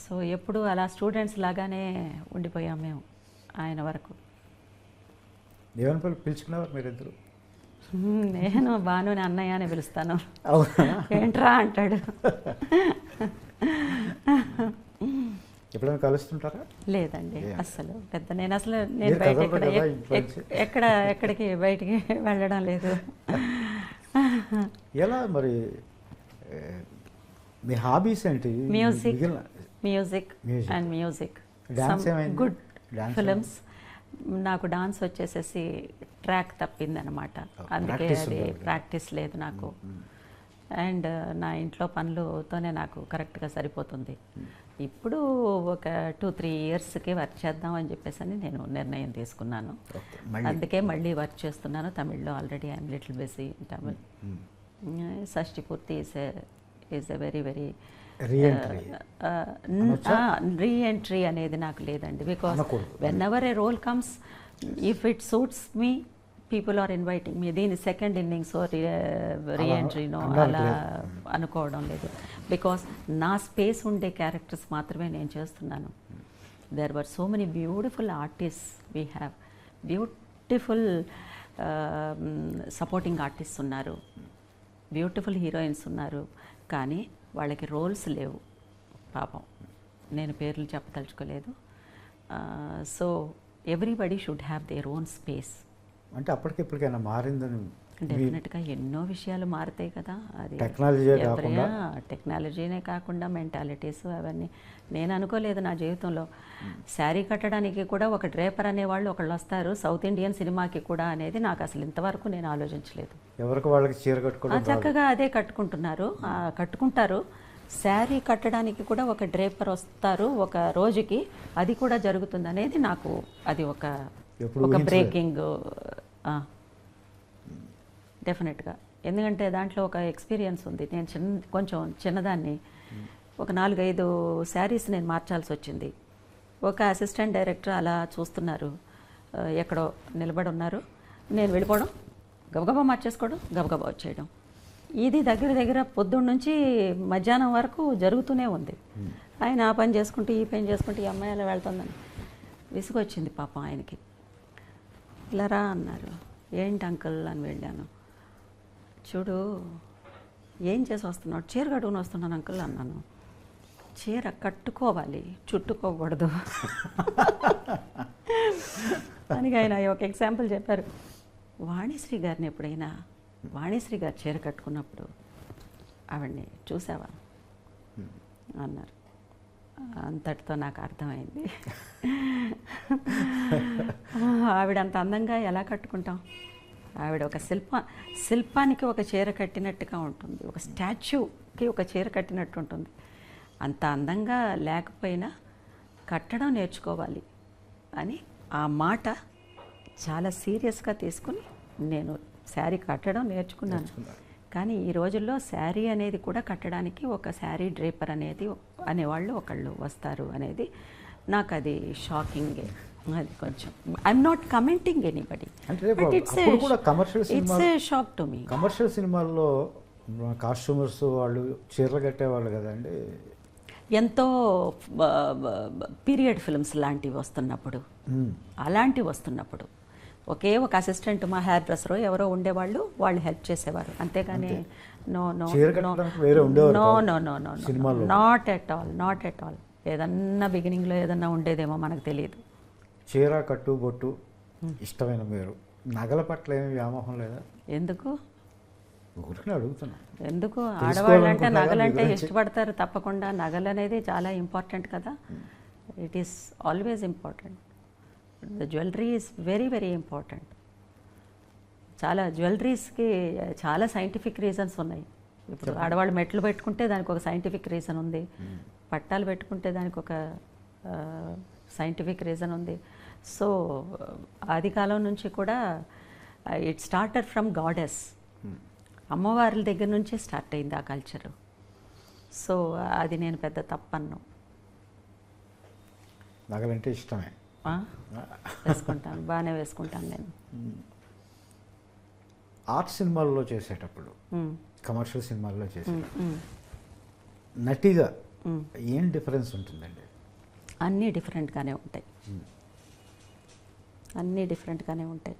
So ఎప్పుడు అలా స్టూడెంట్స్ లాగానే ఉండిపోయాం మేము ఆయన వరకు. దేవనపల్లి పిలుచుకునేవారు మీరిద్దరు? నేను భానుని అన్నయ్య అని పిలుస్తాను. అవునా? ఏంట్రా అంటాడు. ఎప్పుడైనా కలుస్తుంటారా? లేదండి అసలు. నేను బయట ఎక్కడికి బయటికి వెళ్ళడం లేదు. ఎలా మరి మీ హాబీస్ ఏంటి? Music and music, good films. నాకు డాన్స్ వచ్చేసేసి ట్రాక్ తప్పిందనమాట, అందుకే అది ప్రాక్టీస్ లేదు నాకు. అండ్ నా ఇంట్లో పనులతోనే నాకు కరెక్ట్గా సరిపోతుంది. ఇప్పుడు ఒక 2-3 ఇయర్స్కి వర్క్ చేద్దాం అని చెప్పేసి అని నేను నిర్ణయం తీసుకున్నాను. అందుకే మళ్ళీ వర్క్ చేస్తున్నాను తమిళ్లో. Already I'm little busy in Tamil. Shashti Poorthi is a very reentry అనేది నాకు లేదండి. Because whenever a role comes, if it suits me, people are inviting me. దీని సెకండ్ ఇన్నింగ్స్ రీఎంట్రీనో అలా అనుకోవడం లేదు. బికాస్ నా స్పేస్ ఉండే క్యారెక్టర్స్ మాత్రమే నేను చేస్తున్నాను. There were so many beautiful artist we have, beautiful supporting artist ఉన్నారు, బ్యూటిఫుల్ హీరోయిన్స్ ఉన్నారు, కానీ వాళ్ళకి రోల్స్ లేవు పాపం. నేను పేర్లు చెప్పదలుచుకోలేదు. So everybody should have their own space. అంటే అప్పటికిప్పటికైనా మారిందని? డెఫినెట్గా ఎన్నో విషయాలు మారుతాయి కదా. అది టెక్నాలజీనే కాకుండా మెంటాలిటీస్ అవన్నీ. నేను అనుకోలేదు నా జీవితంలో శారీ కట్టడానికి కూడా ఒక డ్రేపర్ అనేవాళ్ళు ఒకళ్ళు వస్తారు సౌత్ ఇండియన్ సినిమాకి కూడా అనేది నాకు అసలు ఇంతవరకు నేను ఆలోచించలేదు. ఎవరికి వాళ్ళకి చీర కట్టుకోవడం చక్కగా అదే కట్టుకుంటారు. శారీ కట్టడానికి కూడా ఒక డ్రేపర్ వస్తారు ఒక రోజుకి, అది కూడా జరుగుతుంది అనేది నాకు అది ఒక బ్రేకింగ్. డెఫినెట్గా ఎందుకంటే దాంట్లో ఒక ఎక్స్పీరియన్స్ ఉంది. నేను కొంచెం చిన్నదాన్ని, ఒక 4-5 శారీస్ నేను మార్చాల్సి వచ్చింది. ఒక అసిస్టెంట్ డైరెక్టర్ అలా చూస్తున్నారు, ఎక్కడో నిలబడి ఉన్నారు, నేను వెళ్ళిపోవడం, గబగబా మార్చేసుకోవడం, గబగబా వచ్చేయడం. ఇది దగ్గర దగ్గర పొద్దున్న నుంచి మధ్యాహ్నం వరకు జరుగుతూనే ఉంది. ఆయన ఆ పని చేసుకుంటూ ఈ పని చేసుకుంటూ ఈ అమ్మాయి అలా వెళ్తుందని విసుగొచ్చింది పాపం ఆయనకి. ఇలా రా అన్నారు. ఏంటి అంకుల్ అని వెళ్ళాను. చూడు ఏం చేసి వస్తున్నావు? చీర కట్టుకుని వస్తున్నాను అంకుల్ అన్నాను. చీర కట్టుకోవాలి, చుట్టుకోకూడదు అని ఆయన ఒక ఎగ్జాంపుల్ చెప్పారు. వాణిశ్రీ గారిని ఎప్పుడైనా, వాణిశ్రీ గారు చీర కట్టుకున్నప్పుడు ఆవిడ్ని చూసావా అన్నారు. అంతటితో నాకు అర్థమైంది. ఆవిడ అంత అందంగా ఎలా కట్టుకుంటాం? ఆవిడ ఒక శిల్పానికి ఒక చీర కట్టినట్టుగా ఉంటుంది, ఒక స్టాచ్యూకి ఒక చీర కట్టినట్టు ఉంటుంది. అంత అందంగా లేకపోయినా కట్టడం నేర్చుకోవాలి అని ఆ మాట చాలా సీరియస్గా తీసుకుని నేను శారీ కట్టడం నేర్చుకున్నాను. కానీ ఈ రోజుల్లో శారీ అనేది కూడా కట్టడానికి ఒక శారీ డ్రేపర్ అనేవాళ్ళు ఒకళ్ళు వస్తారు అనేది నాకు అది షాకింగే. అది కొంచెం I'm not commenting anybody, but it's a shock to me. Commercial సినిమాల్లో కాస్ట్యూమర్స్ వాళ్ళు చీరలు కట్టేవాళ్ళు కదండి. ఎంతో పీరియడ్ ఫిల్మ్స్ లాంటివి వస్తున్నప్పుడు, అలాంటివి వస్తున్నప్పుడు ఒకే ఒక అసిస్టెంట్, మా హెయిర్ డ్రెస్సరో ఎవరో ఉండేవాళ్ళు, వాళ్ళు హెల్ప్ చేసేవారు. అంతేగాని no no no no no no not at all, not at all. ఏదన్నా బిగినింగ్లో ఏదన్నా ఉండేదేమో మనకు తెలియదు. చీర కట్టు బొట్టు ఇష్టమైన మీరు, నగల పట్ల ఏమి వ్యామోహం లేదా? ఎందుకు అడుగుతున్నా. ఎందుకు? ఆడవాళ్ళంటే నగలంటే ఇష్టపడతారు తప్పకుండా. నగలు అనేది చాలా ఇంపార్టెంట్ కదా. It is always important. The jewellery is very very important. చాలా జ్యువెలరీస్కి చాలా సైంటిఫిక్ రీజన్స్ ఉన్నాయి. ఇప్పుడు ఆడవాళ్ళు మెట్లు పెట్టుకుంటే దానికి ఒక సైంటిఫిక్ రీజన్ ఉంది, పట్టాలు పెట్టుకుంటే దానికి ఒక సైంటిఫిక్ రీజన్ ఉంది. సో ఆది కాలం నుంచి కూడా ఇట్ స్టార్టెడ్ ఫ్రమ్ గాడెస్, అమ్మవార్ల దగ్గర నుంచే స్టార్ట్ అయింది ఆ కల్చరు. సో అది నేను పెద్ద తప్పన్ను. నగలంటే ఇష్టమే, వేసుకుంటాను, బాగానే వేసుకుంటాను నేను. ఆర్ట్ సినిమాల్లో చేసేటప్పుడు, కమర్షియల్ సినిమాల్లో చేసేటప్పుడు నటిగా ఏం డిఫరెన్స్ ఉంటుందండి? అన్నీ డిఫరెంట్గానే ఉంటాయి, అన్నీ డిఫరెంట్గానే ఉంటాయి.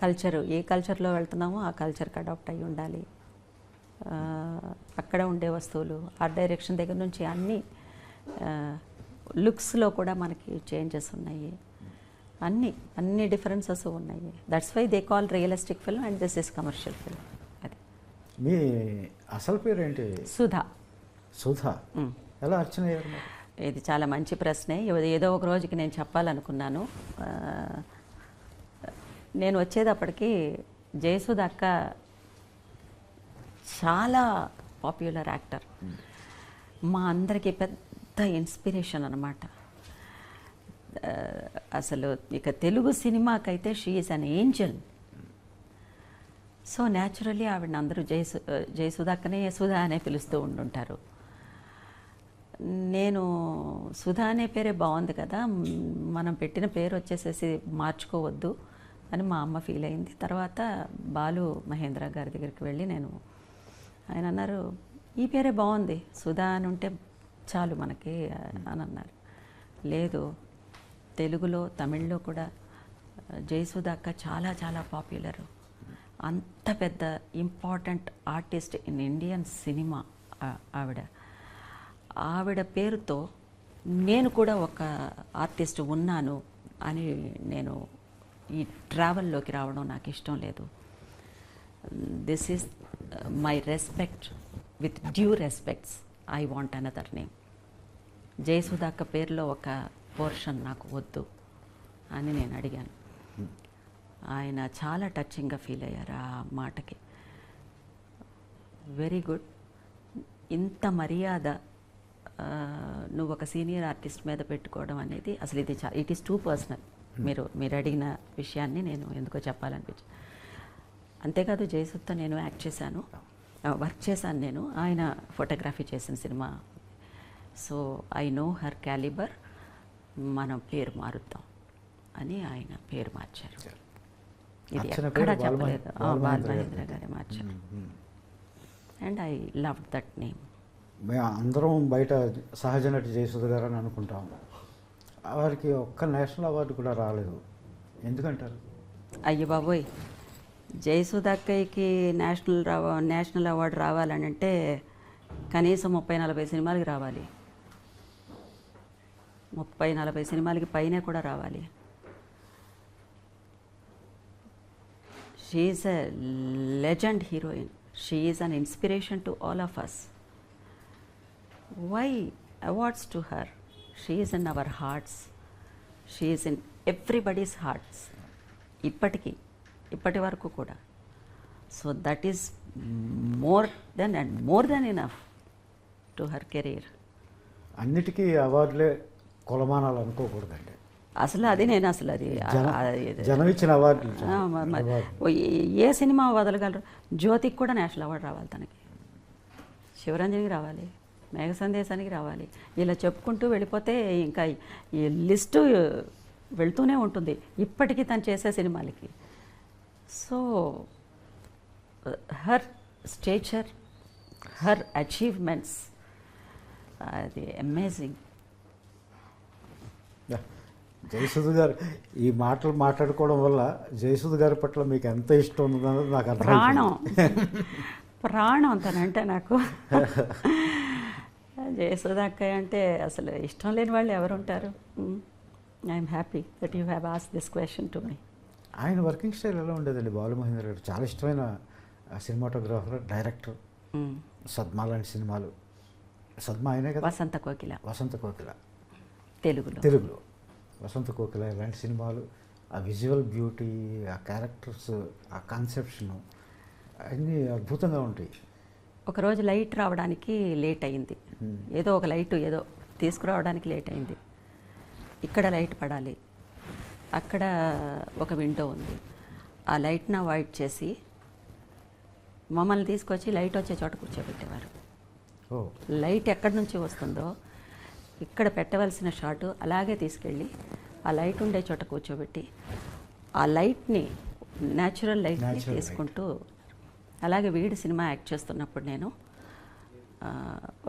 కల్చరు, ఏ కల్చర్లో వెళ్తున్నామో ఆ కల్చర్కి అడాప్ట్ అయ్యి ఉండాలి. అక్కడ ఉండే వస్తువులు, ఆర్ట్ డైరెక్షన్ దగ్గర నుంచి అన్నీ, లుక్స్లో కూడా మనకి చేంజెస్ ఉన్నాయి. అన్ని డిఫరెన్సెస్ ఉన్నాయి. That's why they call realistic film and this is commercial film. అది. మీ అసలు పేరు ఏంటి? సుధా. సుధా ఎలా అర్చన అయ్యారు? ఇది చాలా మంచి ప్రశ్నే. ఏదో ఒక రోజుకి నేను చెప్పాలనుకున్నాను. నేను వచ్చేటప్పటికి జయసుధ అక్క చాలా పాపులర్ యాక్టర్, మా అందరికీ పెద్ద ఇన్స్పిరేషన్ అన్నమాట. అసలు ఇక తెలుగు సినిమాకైతే she is an angel. So naturally ఆవిడని అందరూ జయసుధ అక్కనే సుధా అనే పిలుస్తూ ఉంటుంటారు. నేను సుధా అనే పేరే బాగుంది కదా, మనం పెట్టిన పేరు వచ్చేసేసి మార్చుకోవద్దు అని మా అమ్మ ఫీల్ అయింది. తర్వాత బాలు మహేంద్ర గారి దగ్గరికి వెళ్ళి ఆయన అన్నారు, ఈ పేరే బాగుంది, సుధా అని ఉంటే చాలు మనకి అని అన్నారు. లేదు, తెలుగులో తమిళ్లో కూడా జయసుధ అక్క చాలా చాలా పాపులర్. అంత పెద్ద important artist in Indian cinema ఆవిడ పేరుతో నేను కూడా ఒక ఆర్టిస్ట్ ఉన్నాను అని నేను ఈ ట్రావెల్లోకి రావడం నాకు ఇష్టం లేదు. This is my respect, with due respects I want another name. Jayasudha అక్క పేరులో ఒక పోర్షన్ నాకు వద్దు అని నేను అడిగాను. ఆయన చాలా టచింగ్గా ఫీల్ అయ్యారు ఆ మాటకి. వెరీ గుడ్, ఇంత మర్యాద నువ్వు ఒక సీనియర్ ఆర్టిస్ట్ మీద పెట్టుకోవడం అనేది అసలు ఇట్ ఈస్ టూ పర్సనల్. మీరు అడిగిన విషయాన్ని నేను ఎందుకో చెప్పాలనిపించి. అంతేకాదు జయసుధతో నేను యాక్ట్ చేశాను, వర్క్ చేశాను నేను. ఆయన ఫోటోగ్రఫీ చేసిన cinema. So I know her calibre. మనం పేరు మారుద్దాం అని ఆయన పేరు మార్చారు. ఇది అర్చన ఎక్కడ పేరు చెప్పలేదు. బాల్ బాలమహేంద్ర మహేంద్ర గారే మార్చారు. And I love that name. మేము అందరం బయట సహజ నటి జయసుధ గారు అని అనుకుంటాం. వారికి ఒక్క నేషనల్ అవార్డు కూడా రాలేదు, ఎందుకంటారు? అయ్యో బాబోయ్, జయసుధ అక్కయ్యకి నేషనల్ అవార్డు రావాలని అంటే కనీసం 30-40 సినిమాలకి రావాలి. 30-40 సినిమాలకి పైనే కూడా రావాలి. She is a legend heroine. She is an inspiration to all of us. Why awards to her? She is in our hearts. She is in everybody's hearts. ఇప్పటి వరకు కూడా. So that is more than enough to her career. అన్నిటికీ అవార్డులే కొలమానాలు అనుకోకూడదండి. అసలు అది జనం ఇచ్చిన అవార్డులు ఏ సినిమా వదలగలరు? జ్యోతికి కూడా నేషనల్ అవార్డు రావాలి, తనకి శివరంజనికి రావాలి, మేఘ సందేశానికి రావాలి. ఇలా చెప్పుకుంటూ వెళ్ళిపోతే ఇంకా ఈ లిస్టు వెళ్తూనే ఉంటుంది ఇప్పటికీ తను చేసే సినిమాలకి. So her stature, her achievements, అది అమేజింగ్. జయసుధ గారు ఈ మాటలు మాట్లాడుకోవడం వల్ల జయసుధ గారి పట్ల మీకు ఎంత ఇష్టం ఉందన్నది నాకు ప్రాణం తనంటే నాకు. జయసుధ అక్కయ్య అంటే అసలు ఇష్టం లేని వాళ్ళు ఎవరు ఉంటారు? I'm happy that you have asked this question to me. ఆయన వర్కింగ్ స్టైల్ ఎలా ఉండేదండి? బాలు మహేంద్ర గారు చాలా ఇష్టమైన సినిమాటోగ్రాఫర్, డైరెక్టర్. సద్మా లాంటి సినిమాలు. సద్మా ఆయనే కదా? వసంత కోకిల తెలుగులో వసంత కోకిల ఇలాంటి సినిమాలు, ఆ విజువల్ బ్యూటీ, ఆ క్యారెక్టర్స్, ఆ కాన్సెప్షన్ అన్నీ అద్భుతంగా ఉంటాయి. ఒకరోజు లైట్ రావడానికి లేట్ అయింది. ఏదో ఒక లైట్ ఏదో తీసుకురావడానికి లేట్ అయింది. ఇక్కడ లైట్ పడాలి, అక్కడ ఒక విండో ఉంది. ఆ లైట్ని అవాయిడ్ చేసి మమ్మల్ని తీసుకొచ్చి లైట్ వచ్చే చోట కూర్చోబెట్టేవారు. లైట్ ఎక్కడి నుంచి వస్తుందో ఇక్కడ పెట్టవలసిన షాటు అలాగే తీసుకెళ్ళి ఆ లైట్ ఉండే చోట కూర్చోబెట్టి ఆ లైట్ని, న్యాచురల్ లైట్ని తీసుకుంటూ. అలాగే వీడి సినిమా యాక్ట్ చేస్తున్నప్పుడు నేను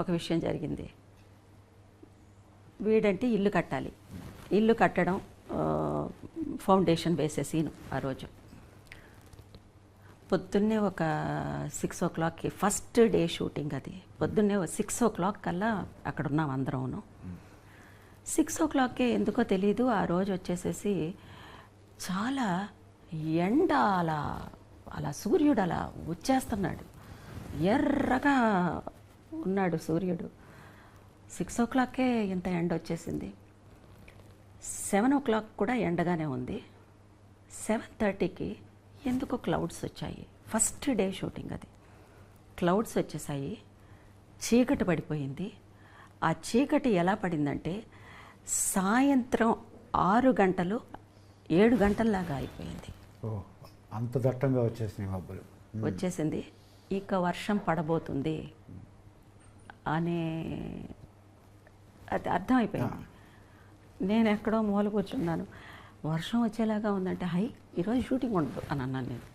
ఒక విషయం జరిగింది. వీడంటే ఇల్లు కట్టాలి, ఇల్లు కట్టడం, ఫౌండేషన్ వేసే సీను. ఆ రోజు పొద్దున్నే ఒక 6 o'clockకి ఫస్ట్ డే షూటింగ్. అది పొద్దున్నే 6 o'clock కల్లా అక్కడ ఉన్నాం అందరం. 6 o'clockకే ఎందుకో తెలీదు ఆ రోజు వచ్చేసేసి చాలా ఎండ, అలా సూర్యుడు అలా వచ్చేస్తున్నాడు. ఎర్రగా ఉన్నాడు సూర్యుడు. 6 o'clockకే ఇంత ఎండ వచ్చేసింది. 7 o'clock కూడా ఎండగానే ఉంది. 7:30కి ఎందుకో క్లౌడ్స్ వచ్చాయి. ఫస్ట్ డే షూటింగ్ అది. క్లౌడ్స్ వచ్చేసాయి, చీకటి పడిపోయింది. ఆ చీకటి ఎలా పడిందంటే సాయంత్రం 6 గంటలు 7 గంటల్లాగా అయిపోయింది. అంత దట్టంగా వచ్చేసింది మబ్బులు, వచ్చేసింది. ఇక వర్షం పడబోతుంది అనే అది అర్థమైపోయింది. నేను ఎక్కడో మూల కూర్చున్నాను. వర్షం వచ్చేలాగా ఉందంటే ఈరోజు షూటింగ్ ఉండదు అని అన్నాను నేను.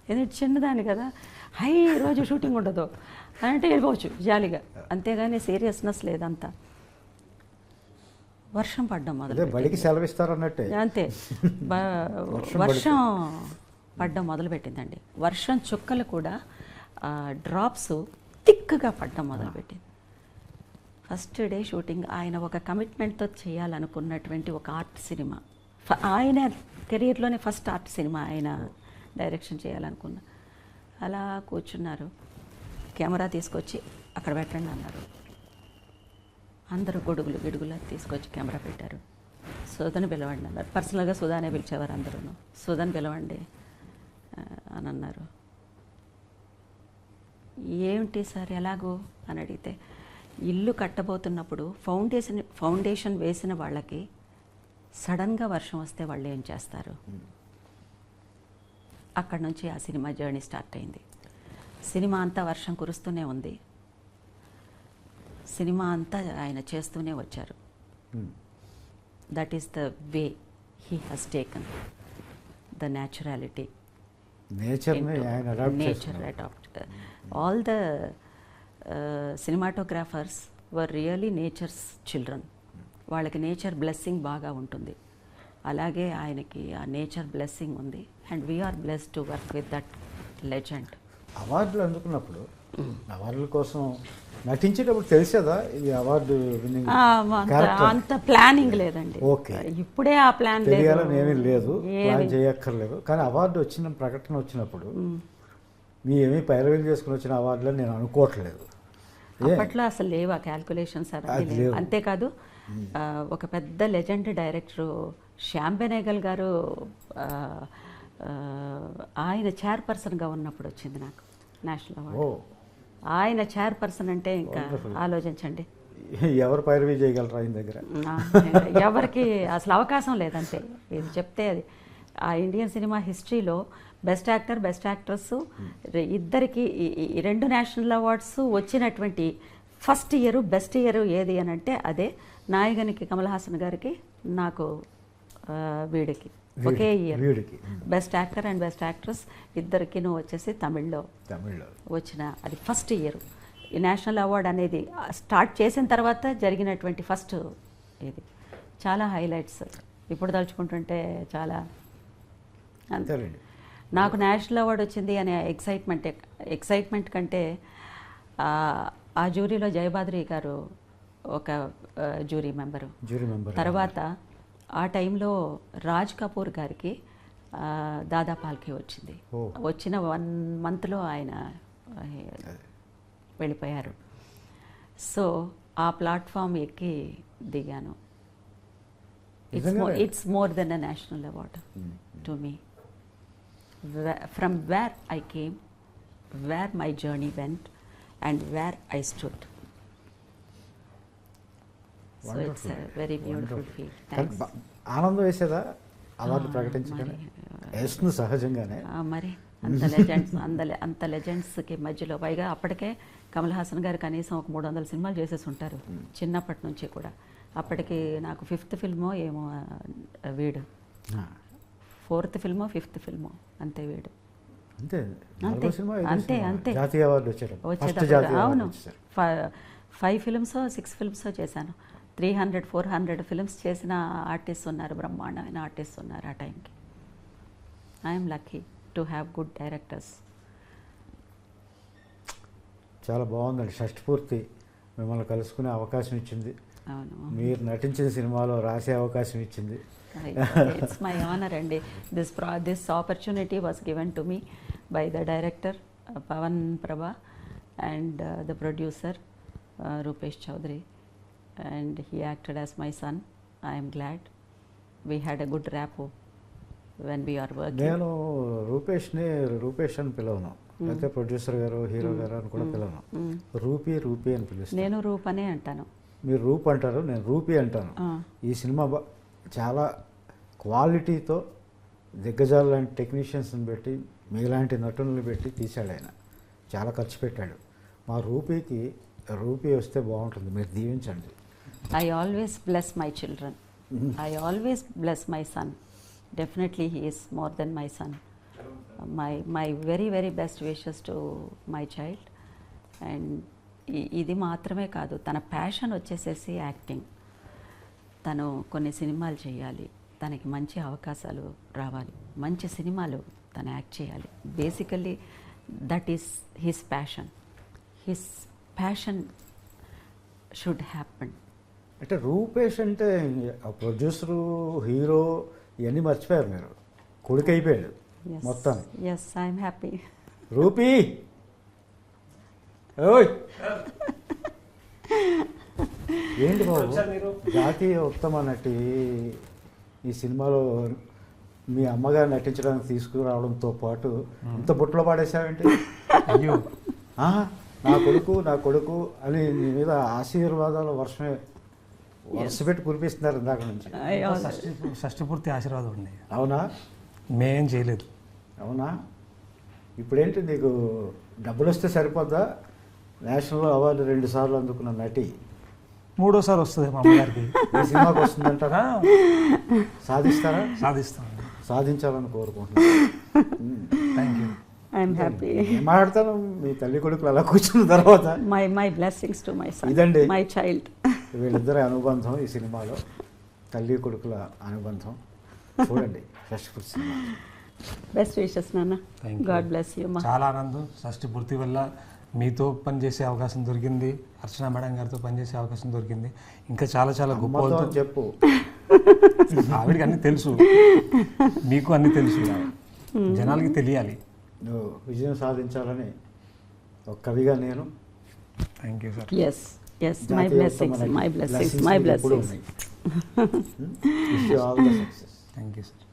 ఎందుకంటే చిన్నదాన్ని కదా, ఈరోజు షూటింగ్ ఉండదు అని అంటే వెళ్ళిపోవచ్చు జాలీగా, అంతేగాని సీరియస్నెస్ లేదంతా. వర్షం పడ్డం మొదలుపెట్టింది. అంతే, వర్షం పడ్డం మొదలుపెట్టిందండి. వర్షం చుక్కలు కూడా డ్రాప్స్ థిక్గా పడ్డం మొదలుపెట్టింది. First day shooting. ఆయన ఒక కమిట్మెంట్తో చేయాలనుకున్నటువంటి ఒక ఆర్ట్ సినిమా. ఆయన కెరీర్లోనే ఫస్ట్ ఆర్ట్ సినిమా ఆయన డైరెక్షన్ చేయాలనుకున్న. అలా కూర్చున్నారు. కెమెరా తీసుకొచ్చి అక్కడ పెట్టండి అన్నారు. అందరూ గిడుగులు తీసుకొచ్చి కెమెరా పెట్టారు. సుధని పిలవండి అన్నారు. పర్సనల్గా సుధానే పిలిచేవారు అందరూ. సుధని పిలవండి అని అన్నారు. ఏమిటి సార్ ఎలాగో అని అడిగితే, ఇల్లు కట్టబోతున్నప్పుడు ఫౌండేషన్ వేసిన వాళ్ళకి సడన్గా వర్షం వస్తే వాళ్ళు ఏం చేస్తారు? అక్కడ నుంచి ఆ సినిమా జర్నీ స్టార్ట్ అయింది. సినిమా అంతా వర్షం కురుస్తూనే ఉంది. సినిమా అంతా ఆయన చేస్తూనే వచ్చారు. That is the way he has taken the naturality. Nature adapt. All the cinematographers were really nature's children. వాళ్ళకి నేచర్ బ్లెస్సింగ్ బాగా ఉంటుంది. అలాగే ఆయనకి ఆ నేచర్ బ్లెస్సింగ్ ఉంది. And we are blessed to work with that legend. అవార్డులు అందుకున్నప్పుడు అవార్డుల కోసం నటించేటప్పుడు తెలిసేదా ఇది అవార్డు విన్నింగ్? అంత ప్లానింగ్ లేదండి. ఓకే, ఇప్పుడే ఆ ప్లాన్ తెలియాలని ఏమీ లేదు, ప్లాన్ చేయక్కర్లేదు. కానీ అవార్డు వచ్చిన ప్రకటన వచ్చినప్పుడు మీ ఏమీ పైరవీలు చేసుకుని వచ్చిన అవార్డులని నేను అనుకోవట్లేదు. అప్పట్లో అసలు లేవు ఆ క్యాల్కులేషన్స్. అంతేకాదు ఒక పెద్ద లెజెండ్ డైరెక్టరు శ్యామ్ బెనేగల్ గారు ఆయన చైర్పర్సన్గా ఉన్నప్పుడు వచ్చింది నాకు నేషనల్ అవార్డు. ఆయన చైర్పర్సన్ అంటే ఇంకా ఆలోచించండి, ఎవరు పైరవీ చేయగలరు ఆయన దగ్గర? ఎవరికి అసలు అవకాశం లేదంతే. ఇది చెప్తే అది ఆ ఇండియన్ సినిమా హిస్టరీలో బెస్ట్ యాక్టర్, బెస్ట్ యాక్ట్రెస్ ఇద్దరికి ఈ 2 నేషనల్ అవార్డ్స్ వచ్చినటువంటి ఫస్ట్ ఇయర్, బెస్ట్ ఇయర్ ఏది అని అంటే అదే నాయగనికి కమల్ హాసన్ గారికి, నాకు వీడికి ఒకే year best actor and best actress ఇద్దరికినూ వచ్చేసి తమిళ్లో వచ్చిన అది ఫస్ట్ ఇయర్. ఈ నేషనల్ అవార్డ్ అనేది స్టార్ట్ చేసిన తర్వాత జరిగినటువంటి ఫస్ట్ ఇది. చాలా హైలైట్స్ ఇప్పుడు తలుచుకుంటుంటే చాలా. నాకు నేషనల్ అవార్డు వచ్చింది అనే ఎక్సైట్మెంట్ కంటే ఆ జ్యూరీలో జయబాద్రి గారు ఒక జ్యూరీ మెంబరు. తర్వాత ఆ టైంలో రాజ్ కపూర్ గారికి దాదా పాల్కే వచ్చింది. వచ్చిన 1 monthలో ఆయన వెళ్ళిపోయారు. సో ఆ ప్లాట్ఫామ్ ఎక్కి దిగాను. It's more than a national award to me. From where I came, where my journey went and where I stood. So it's very beautiful feel. ఆనందం వేసేదా అవార్డు ప్రకటించగానే? వేస్తుంది సహజంగానే. మరి అంత లెజెండ్స్కి మధ్యలో పైగా అప్పటికే కమల్ హాసన్ గారు కనీసం ఒక 300 సినిమాలు చేసేసి ఉంటారు చిన్నప్పటి నుంచి కూడా. అప్పటికి నాకు 5th ఫిల్మో ఏమో వీడు, 4th ఫిల్మో 5th ఫిల్మో అంతే వీడు. అంతే జాతీయ అవార్డు వచ్చేటప్పుడు. అవును, 5 ఫిల్మ్సో 6 ఫిల్మ్సో చేశాను. 300-400 ఫిల్మ్స్ చేసిన ఆర్టిస్ట్ ఉన్నారు, బ్రహ్మాండమైన ఆర్టిస్ట్ ఉన్నారు ఆ టైంకి. I'm lucky to have good directors. చాలా బాగుందండి. షష్ఠపూర్తి మిమ్మల్ని కలుసుకునే అవకాశం ఇచ్చింది. అవును, మీరు నటించిన సినిమాలో రాసే అవకాశం ఇచ్చింది. ఇట్స్ మై ఆనర్ అండి. This opportunity was given to me by the director Pavan Prabha and the producer Rupesh Chowdary. And he acted as my son. I am glad we had a good rapport when we are working. నేను రూపేష్ అని పిలవను, అయితే producer గారు, hero గారు అని కూడా పిలవను. Rupee అని పిలుస్తాను. నేను రూప్ అనే అంటాను. మీరు రూప్ అంటారు, నేను రూపీ అంటాను. ఈ సినిమా చాలా క్వాలిటీతో దిగ్గజాలు లాంటి టెక్నీషియన్స్ని పెట్టి, మీలాంటి నటులను పెట్టి తీశాడు ఆయన. చాలా ఖర్చు పెట్టాడు. మా రూపీ వస్తే బాగుంటుంది, మీరు దీవించండి. I always bless my children. I always bless my son. Definitely he is more than my son. My very very best wishes to my child. And ఇది మాత్రమే కాదు, తన ప్యాషన్ వచ్చేసేసి యాక్టింగ్. తను కొన్ని సినిమాలు చేయాలి, తనకి మంచి అవకాశాలు రావాలి, మంచి సినిమాలు తను యాక్ట్ చేయాలి. Basically that is his passion. His passion should happen. అంటే రూపేష్ అంటే ప్రొడ్యూసరు, హీరో ఇవన్నీ మర్చిపోయారు మీరు. కొడుకు అయిపోయాడు మొత్తం. Yes, I'm happy. రూపీ ఓయ్ ఏంటి బాబు, జాతీయ ఉత్తమ నటి ఈ సినిమాలో మీ అమ్మగారు నటించడానికి తీసుకురావడంతో పాటు ఇంత బుట్టలో పాడేసావేంటి? అయ్యో, నా కొడుకు అని నీ మీద ఆశీర్వాదాల వర్షమే వరుస పెట్టి కురిపిస్తున్నారు ఇందాక నుంచి. షష్ఠి పూర్తి ఆశీర్వాదం అండి. అవునా? మేం చేయలేదు. అవునా? ఇప్పుడేంటి నీకు డబ్బులు వస్తే సరిపోద్దా? నేషనల్ అవార్డు 2 సార్లు అందుకున్న నటి, 3వ సారి వస్తుంది మా అమ్మగారికి. ఈ సినిమాకి వస్తుందంటారా? సాధిస్తారా? సాధిస్తామండి. సాధించాలని కోరుకుంటున్నాను. Thank you. I'm happy. ఏం మాట్లాడతాను మీ తల్లి కొడుకులు అలా కూర్చున్న తర్వాత. My blessings to my son, ఇదండి మై చైల్డ్. వీళ్ళిద్దరి అనుబంధం ఈ సినిమాలో, తల్లి కొడుకుల అనుబంధం. చూడండి ఫస్ట్ ఫుడ్ సినిమా. బెస్ట్ విషెస్ నాన్న. God bless you. చాలా ఆనందం. షష్ఠి పూర్తి వల్ల మీతో పనిచేసే అవకాశం దొరికింది, అర్చన మేడం గారితో పనిచేసే అవకాశం దొరికింది. ఇంకా చాలా చాలా గొప్ప అమ్మతో చెప్పు. ఆవిడకి అన్నీ తెలుసు, మీకు అన్నీ తెలుసు, జనాలకి తెలియాలి. నువ్వు విజయం సాధించాలని ఒక కవిగా నేను. Thank you sir. Yes yes, my blessings, my blessings, my blessings. Wish you all the success. Thank you sir.